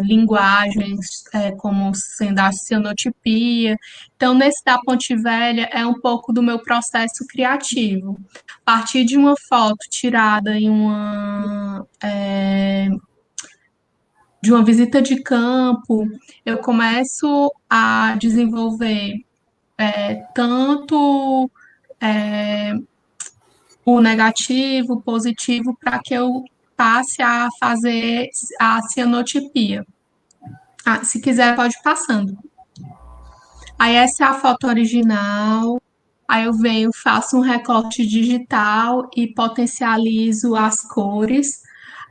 linguagens, como sendo a cianotipia. Então, nesse da Ponte Velha, é um pouco do meu processo criativo. A partir de uma foto tirada de uma visita de campo, eu começo a desenvolver tanto o negativo, o positivo, para que eu passe a fazer a cianotipia. Se quiser, pode ir passando. Aí essa é a foto original. Aí eu venho, faço um recorte digital e potencializo as cores.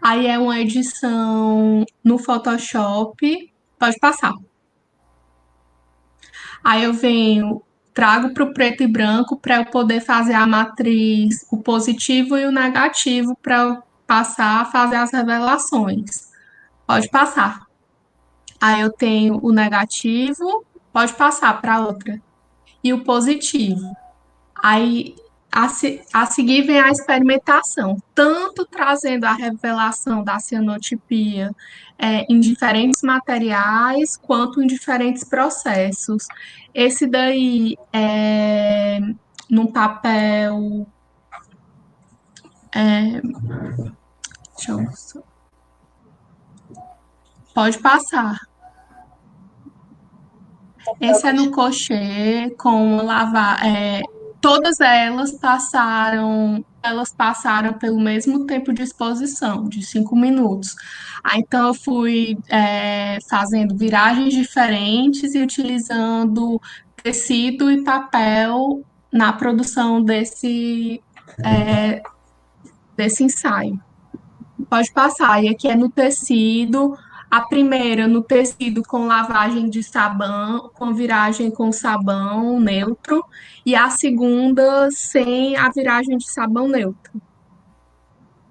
Aí é uma edição no Photoshop. Pode passar. Aí eu venho, trago para o preto e branco para eu poder fazer a matriz, o positivo e o negativo para eu passar a fazer as revelações. Pode passar. Aí eu tenho o negativo, pode passar para outra. E o positivo. Aí a seguir vem a experimentação, tanto trazendo a revelação da cianotipia em diferentes materiais, quanto em diferentes processos. Esse daí é num papel. Deixa eu, pode passar. Esse é no crochê com lavar. Todas elas passaram pelo mesmo tempo de exposição, de 5 minutos. Então eu fui fazendo viragens diferentes e utilizando tecido e papel na produção desse ensaio. Pode passar. E aqui é no tecido. A primeira no tecido com lavagem de sabão, com viragem com sabão neutro. E a segunda sem a viragem de sabão neutro.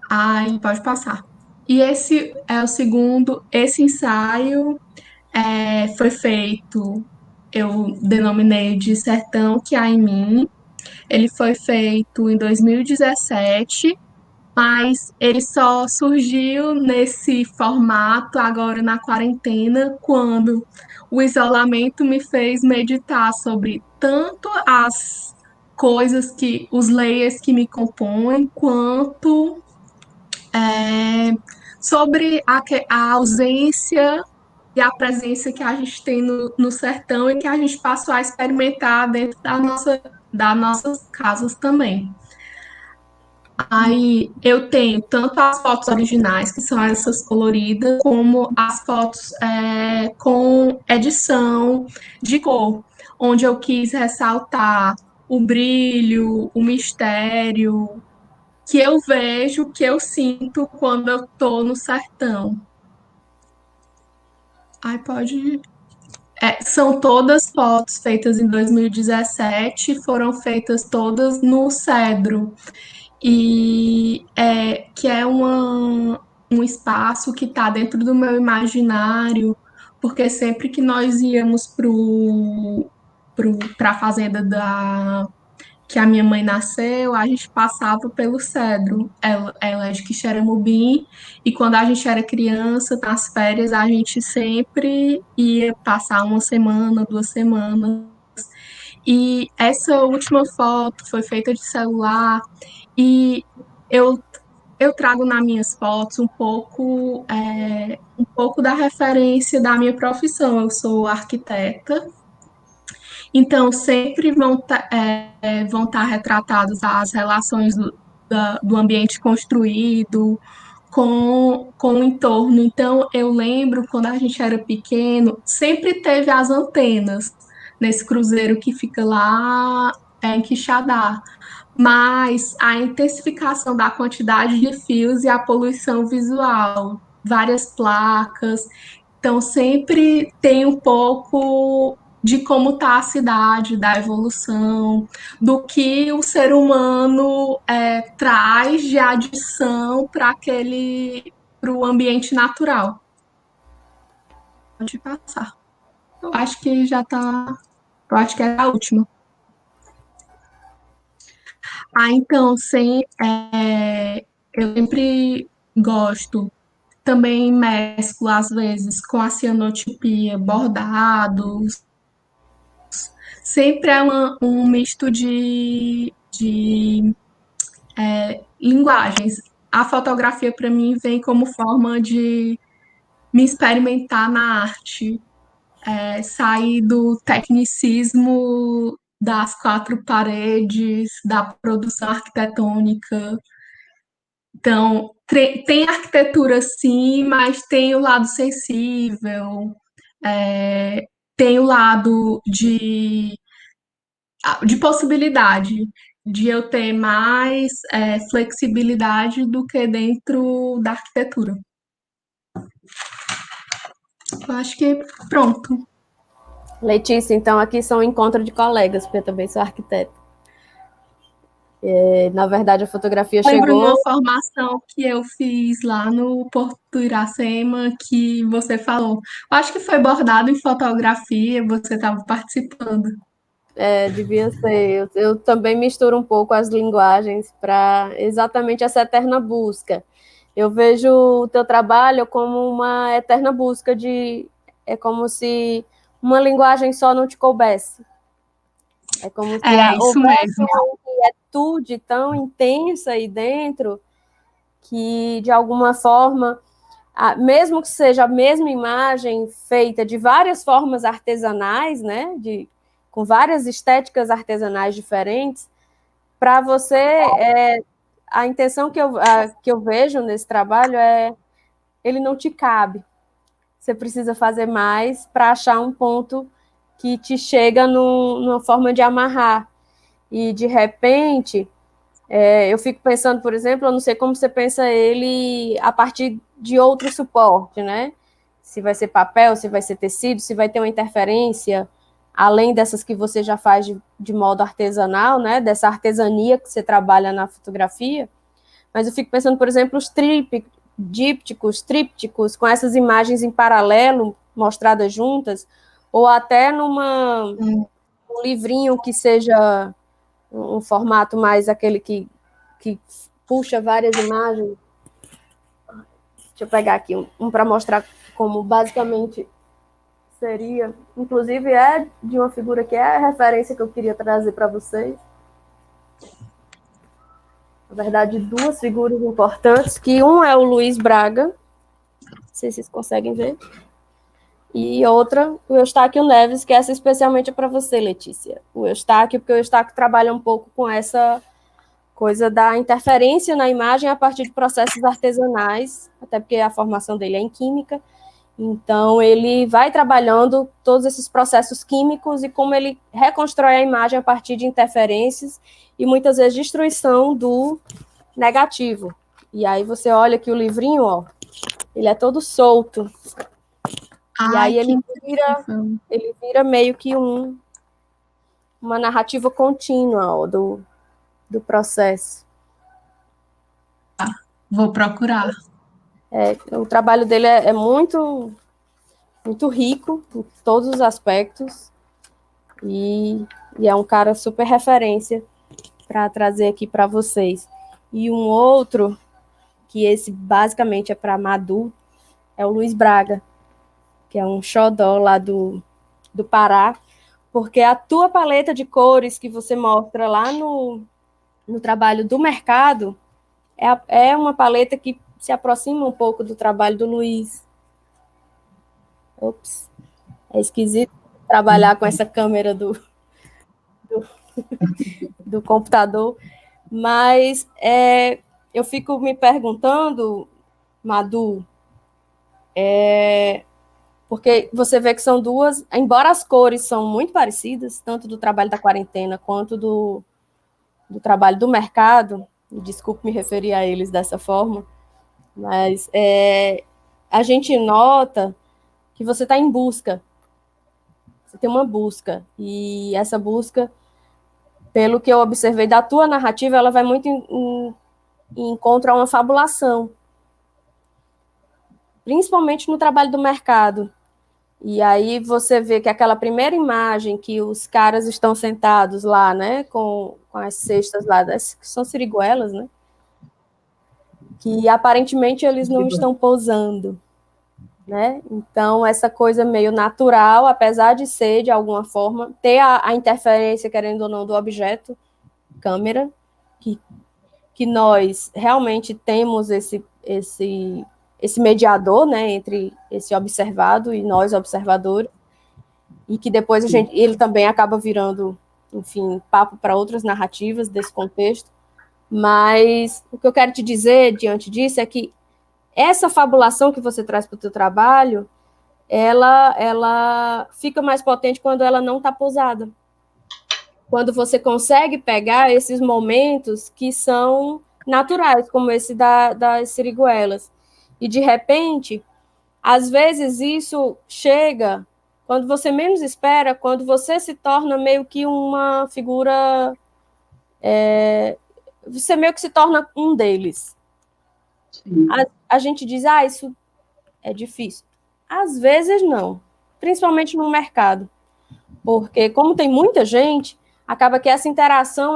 Aí pode passar. E esse é o segundo. Esse ensaio foi feito, eu denominei de Sertão que há em mim. Ele foi feito em 2017, mas ele só surgiu nesse formato agora na quarentena, quando o isolamento me fez meditar sobre tanto as coisas que, os layers que me compõem, quanto sobre a ausência e a presença que a gente tem no sertão e que a gente passou a experimentar dentro das nossas casas também. Aí eu tenho tanto as fotos originais, que são essas coloridas, como as fotos com edição de cor, onde eu quis ressaltar o brilho, o mistério que eu vejo, que eu sinto quando eu tô no sertão. Aí pode. São todas fotos feitas em 2017, foram feitas todas no Cedro, e que é um espaço que está dentro do meu imaginário, porque sempre que nós íamos para a fazenda que a minha mãe nasceu, a gente passava pelo Cedro. Ela é de Quixeramobim, e quando a gente era criança, nas férias, a gente sempre ia passar uma semana, 2 semanas. E essa última foto foi feita de celular, e eu trago nas minhas fotos um pouco da referência da minha profissão. Eu sou arquiteta, então sempre vão estar retratadas as relações do ambiente construído com o entorno. Então, eu lembro quando a gente era pequeno, sempre teve as antenas nesse cruzeiro que fica lá em Quixadá, mas a intensificação da quantidade de fios e a poluição visual, várias placas, então sempre tem um pouco de como está a cidade, da evolução, do que o ser humano traz de adição para o ambiente natural. Pode passar. Eu acho que já está. Eu acho que é a última. Então, eu sempre gosto, também mesclo, às vezes, com a cianotipia, bordados, sempre é um misto de linguagens. A fotografia, para mim, vem como forma de me experimentar na arte, sair do tecnicismo das quatro paredes, da produção arquitetônica. Então, tem arquitetura sim, mas tem o lado sensível, tem o lado de possibilidade, de eu ter mais flexibilidade do que dentro da arquitetura. Eu acho que pronto. Letícia, então aqui são um encontro de colegas, porque eu também sou arquiteta. Na verdade, a fotografia chegou... Lembro uma formação que eu fiz lá no Porto do Iracema, que você falou. Eu acho que foi bordado em fotografia, você estava participando. Devia ser. Eu também misturo um pouco as linguagens para exatamente essa eterna busca. Eu vejo o teu trabalho como uma eterna busca é como se uma linguagem só não te coubesse. É como se isso mesmo. uma inquietude tão intensa aí dentro que, de alguma forma, mesmo que seja a mesma imagem feita de várias formas artesanais, né, com várias estéticas artesanais diferentes, para você, a intenção que eu vejo nesse trabalho ele não te cabe. Você precisa fazer mais para achar um ponto que te chega numa forma de amarrar. E, de repente, eu fico pensando, por exemplo, eu não sei como você pensa ele a partir de outro suporte, né? Se vai ser papel, se vai ser tecido, se vai ter uma interferência, além dessas que você já faz de modo artesanal, né? Dessa artesania que você trabalha na fotografia. Mas eu fico pensando, por exemplo, os trípticos, com essas imagens em paralelo, mostradas juntas, ou até um livrinho que seja um formato mais aquele que puxa várias imagens. Deixa eu pegar aqui um para mostrar como basicamente seria. Inclusive é de uma figura que é a referência que eu queria trazer para vocês. Na verdade, duas figuras importantes, que um é o Luiz Braga, não sei se vocês conseguem ver, e outra, o Eustáquio Neves, que essa especialmente é para você, Letícia. O Eustáquio, porque o Eustáquio trabalha um pouco com essa coisa da interferência na imagem a partir de processos artesanais, até porque a formação dele é em química, então ele vai trabalhando todos esses processos químicos e como ele reconstrói a imagem a partir de interferências e muitas vezes destruição do negativo. E aí você olha aqui o livrinho, ó, ele é todo solto. E Ai, aí que ele incrível. vira meio que uma narrativa contínua ó, do processo. Vou procurar. O trabalho dele é muito, muito rico em todos os aspectos e é um cara super referência para trazer aqui para vocês. E um outro, que esse basicamente é para Madu, é o Luiz Braga, que é um xodó lá do Pará, porque a tua paleta de cores que você mostra lá no trabalho do mercado é uma paleta que se aproxima um pouco do trabalho do Luiz. Ops, é esquisito trabalhar com essa câmera do computador, mas eu fico me perguntando, Madu, porque você vê que são duas, embora as cores são muito parecidas, tanto do trabalho da quarentena quanto do trabalho do mercado, desculpe me referir a eles dessa forma, mas a gente nota que você está em busca, você tem uma busca, e essa busca, pelo que eu observei da tua narrativa, ela vai muito em encontro a uma fabulação, principalmente no trabalho do mercado. E aí você vê que aquela primeira imagem que os caras estão sentados lá, né, com as cestas lá, que são siriguelas, né, que aparentemente eles não estão posando, né? Então, essa coisa meio natural, apesar de ser, de alguma forma, ter a interferência, querendo ou não, do objeto, câmera, que nós realmente temos esse mediador, né, entre esse observado e nós, observadores, e que depois ele também acaba virando, enfim, papo para outras narrativas desse contexto. Mas o que eu quero te dizer diante disso é que essa fabulação que você traz para o teu trabalho, ela fica mais potente quando ela não está posada. Quando você consegue pegar esses momentos que são naturais, como esse das siriguelas. E, de repente, às vezes isso chega quando você menos espera, quando você se torna meio que uma figura... você meio que se torna um deles. A gente diz, isso é difícil. Às vezes não, principalmente no mercado. Porque como tem muita gente, acaba que essa interação,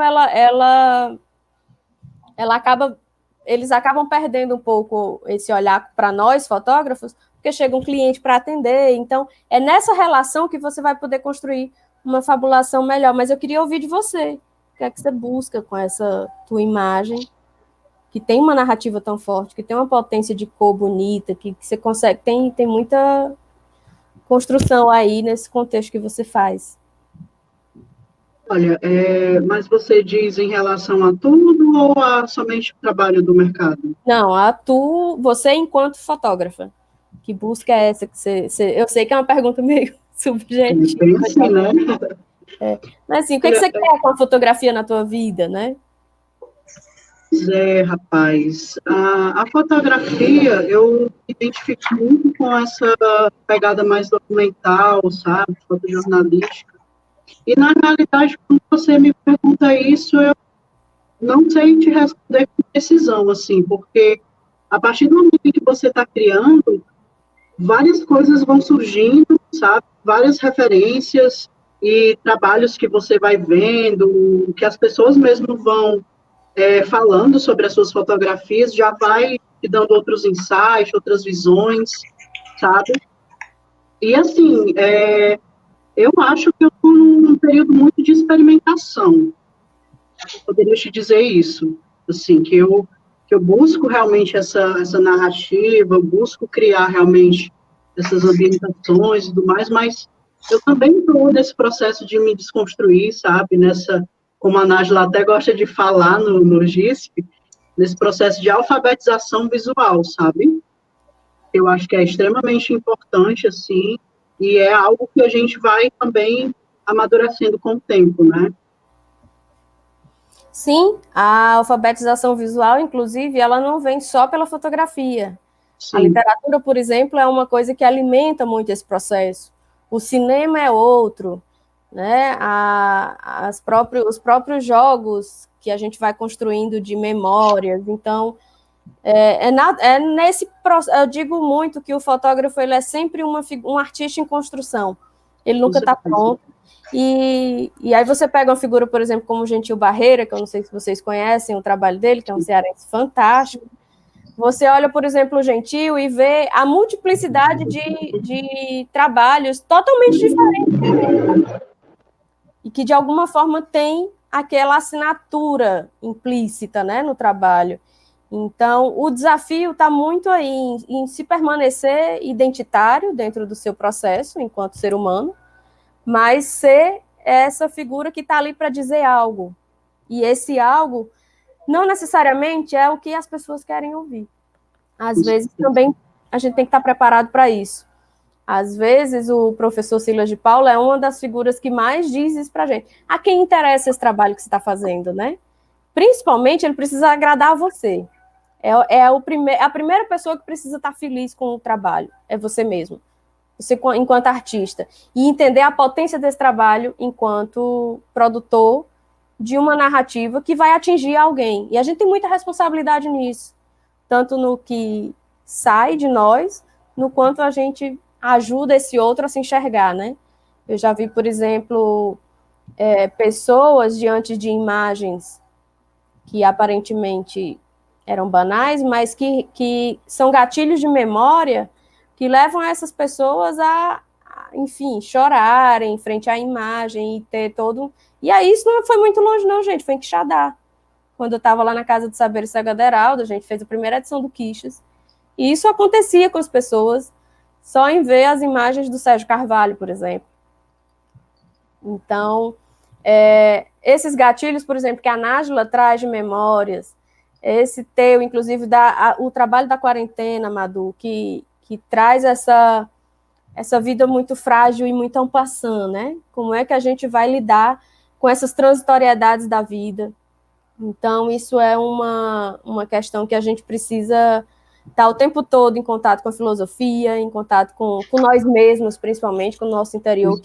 eles acabam perdendo um pouco esse olhar para nós, fotógrafos, porque chega um cliente para atender. Então, é nessa relação que você vai poder construir uma fabulação melhor. Mas eu queria ouvir de você. O que é que você busca com essa tua imagem, que tem uma narrativa tão forte, que tem uma potência de cor bonita, que você consegue... Tem muita construção aí nesse contexto que você faz. Olha, mas você diz em relação a tudo ou a somente o trabalho do mercado? Não, você enquanto fotógrafa, que busca é essa que eu sei que é uma pergunta meio subjetiva. Bem assim, né? Mas assim, o que você quer com a fotografia na tua vida, né? Rapaz, a fotografia, eu me identifico muito com essa pegada mais documental, sabe, fotojornalística. E, na realidade, quando você me pergunta isso, eu não sei te responder com precisão, assim, porque a partir do momento em que você está criando, várias coisas vão surgindo, sabe, várias referências e trabalhos que você vai vendo, que as pessoas mesmo vão falando sobre as suas fotografias, já vai te dando outros insights, outras visões, sabe? E, assim, eu acho que eu estou num período muito de experimentação. Eu poderia te dizer isso, assim, que eu busco realmente essa narrativa, eu busco criar realmente essas ambientações e tudo mais, mas eu também estou nesse processo de me desconstruir, sabe? Como a Nájila até gosta de falar no GISP, nesse processo de alfabetização visual, sabe? Eu acho que é extremamente importante, assim, e é algo que a gente vai também amadurecendo com o tempo, né? Sim, a alfabetização visual, inclusive, ela não vem só pela fotografia. A literatura, por exemplo, é uma coisa que alimenta muito esse processo. O cinema é outro, né? Os próprios jogos que a gente vai construindo de memórias. Então, nesse processo, eu digo muito que o fotógrafo ele é sempre um artista em construção. Ele nunca está pronto. E aí você pega uma figura, por exemplo, como o Gentil Barreira, que eu não sei se vocês conhecem o trabalho dele, que é um cearense fantástico. Você olha, por exemplo, o Gentil e vê a multiplicidade de trabalhos totalmente diferentes. E que, de alguma forma, tem aquela assinatura implícita, né, no trabalho. Então, o desafio está muito aí em se permanecer identitário dentro do seu processo, enquanto ser humano, mas ser essa figura que está ali para dizer algo. E esse algo não necessariamente é o que as pessoas querem ouvir. Às vezes também a gente tem que estar preparado para isso. Às vezes o professor Silas de Paula é uma das figuras que mais diz isso para a gente. A quem interessa esse trabalho que você está fazendo, né? Principalmente ele precisa agradar a você. A primeira pessoa que precisa estar feliz com o trabalho é você mesmo. Você enquanto artista. E entender a potência desse trabalho enquanto produtor de uma narrativa que vai atingir alguém. E a gente tem muita responsabilidade nisso. Tanto no que sai de nós, no quanto a gente ajuda esse outro a se enxergar, né? Eu já vi, por exemplo, pessoas diante de imagens que aparentemente eram banais, mas que são gatilhos de memória que levam essas pessoas enfim, chorarem em frente à imagem e ter todo... E aí isso não foi muito longe não, gente, foi em Quixadá. Quando eu estava lá na Casa do Saber e Cego Aderaldo, a gente fez a primeira edição do Quixas. E isso acontecia com as pessoas só em ver as imagens do Sérgio Carvalho, por exemplo. Então, esses gatilhos, por exemplo, que a Nájila traz de memórias, esse teu, inclusive, o trabalho da quarentena, Madu, que traz essa vida muito frágil e muito en passant, né? Como é que a gente vai lidar com essas transitoriedades da vida? Então, isso é uma questão que a gente precisa estar o tempo todo em contato com a filosofia, em contato com nós mesmos, principalmente, com o nosso interior.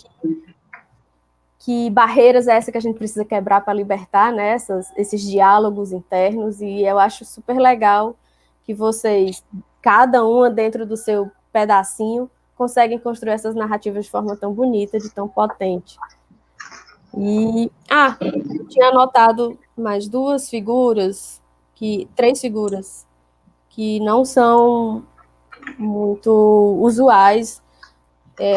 Que barreiras é essa que a gente precisa quebrar para libertar, né, esses diálogos internos? E eu acho super legal que vocês, cada uma dentro do seu pedacinho, conseguem construir essas narrativas de forma tão bonita, de tão potente. E, eu tinha anotado mais três figuras, que não são muito usuais.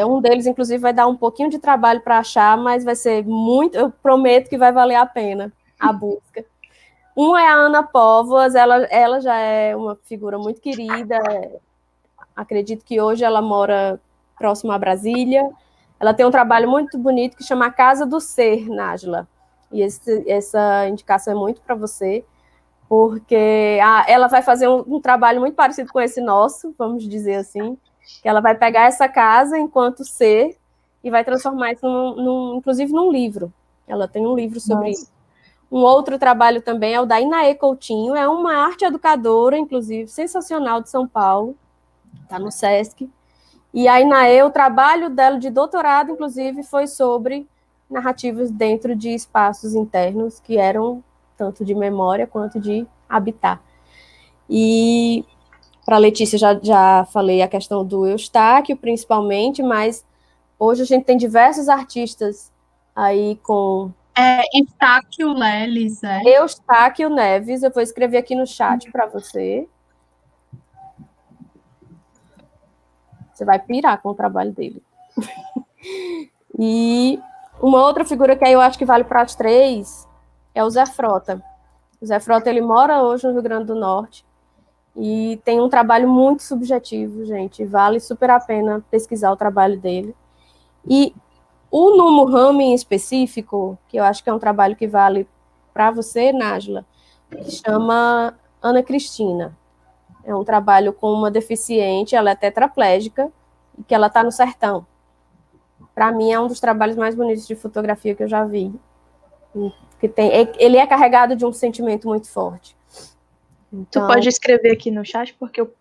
Um deles, inclusive, vai dar um pouquinho de trabalho para achar, mas vai ser muito, eu prometo que vai valer a pena a busca. Uma é a Ana Póvoas, ela já é uma figura muito querida, acredito que hoje ela mora próximo a Brasília. Ela tem um trabalho muito bonito que chama A Casa do Ser, Nájila. E essa indicação é muito para você, porque ela vai fazer um trabalho muito parecido com esse nosso, vamos dizer assim, que ela vai pegar essa casa enquanto ser e vai transformar isso, inclusive, num livro. Ela tem um livro sobre isso. Um outro trabalho também é o da Inaê Coutinho, é uma arte educadora, inclusive, sensacional de São Paulo, está no SESC. E a Inaê, o trabalho dela de doutorado, inclusive, foi sobre narrativas dentro de espaços internos que eram tanto de memória quanto de habitar. E para a Letícia já falei a questão do Eustáquio, principalmente, mas hoje a gente tem diversos artistas aí com... Eustáquio Leles, Eustáquio Neves, eu vou escrever aqui no chat para você. Você vai pirar com o trabalho dele. E uma outra figura que aí eu acho que vale para as três é o Zé Frota. O Zé Frota, ele mora hoje no Rio Grande do Norte e tem um trabalho muito subjetivo, gente. Vale super a pena pesquisar o trabalho dele. E o Numo Rami, em específico, que eu acho que é um trabalho que vale para você, Nájila, que chama Ana Cristina. É um trabalho com uma deficiente, ela é tetraplégica, e que ela está no sertão. Para mim, é um dos trabalhos mais bonitos de fotografia que eu já vi. Ele é carregado de um sentimento muito forte. Então... Tu pode escrever aqui no chat, porque eu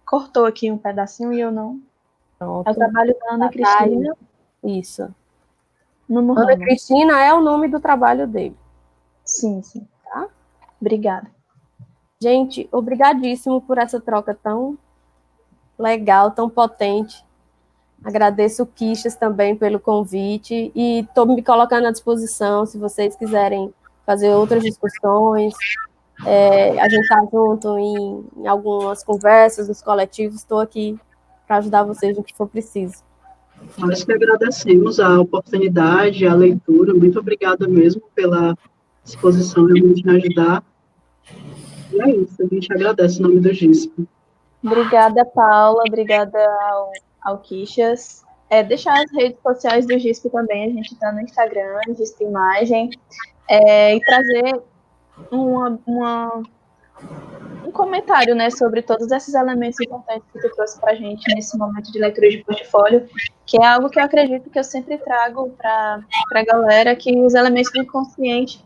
cortou aqui um pedacinho e eu não. Pronto. É o trabalho da Ana Tá Cristina Isso. no Ana Muhammad. Cristina é o nome do trabalho dele. Sim, sim. Tá? Obrigada. Gente, obrigadíssimo por essa troca tão legal, tão potente. Agradeço o Quixas também pelo convite e estou me colocando à disposição se vocês quiserem fazer outras discussões. A gente está junto em algumas conversas, nos coletivos, estou aqui para ajudar vocês no que for preciso. Nós que agradecemos a oportunidade, a leitura. Muito obrigada mesmo pela disposição realmente em ajudar. E é isso, a gente agradece em nome do GISP. Obrigada, Paula. Obrigada ao Quixas. Deixar as redes sociais do GISP também. A gente está no Instagram, GISP Imagem. E trazer um comentário, né, sobre todos esses elementos importantes que tu trouxe para a gente nesse momento de leitura de portfólio, que é algo que eu acredito que eu sempre trago para a galera, que os elementos do inconsciente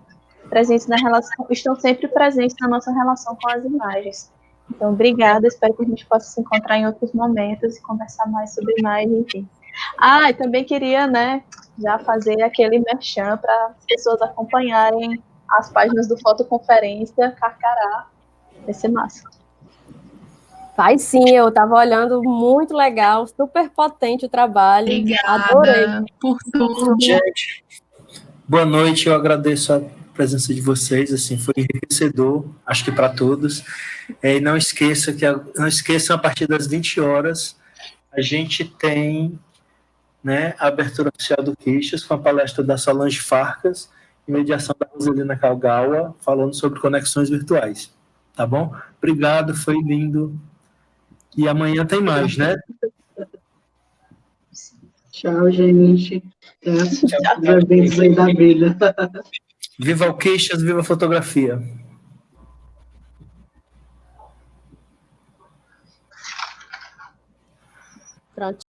presentes na relação estão sempre presentes na nossa relação com as imagens. Então, obrigada, espero que a gente possa se encontrar em outros momentos e conversar mais sobre imagem, enfim. E também queria, né, já fazer aquele merchan para as pessoas acompanharem as páginas do Fotoconferência Carcará. Vai ser massa. Vai sim, eu estava olhando, muito legal, super potente o trabalho. Obrigada Adorei. por tudo. Gente, boa noite, eu agradeço a presença de vocês, assim, foi enriquecedor, acho que para todos. E não esqueçam, a partir das 20 horas, a gente tem, né, a abertura oficial do Quixas, com a palestra da Solange Farcas e mediação da Roselina Calgaua, falando sobre conexões virtuais. Tá bom? Obrigado, foi lindo. E amanhã tem mais, né? Tchau, gente. Os eventos aí da vida. Viva o Queixas, viva a fotografia. Pronto.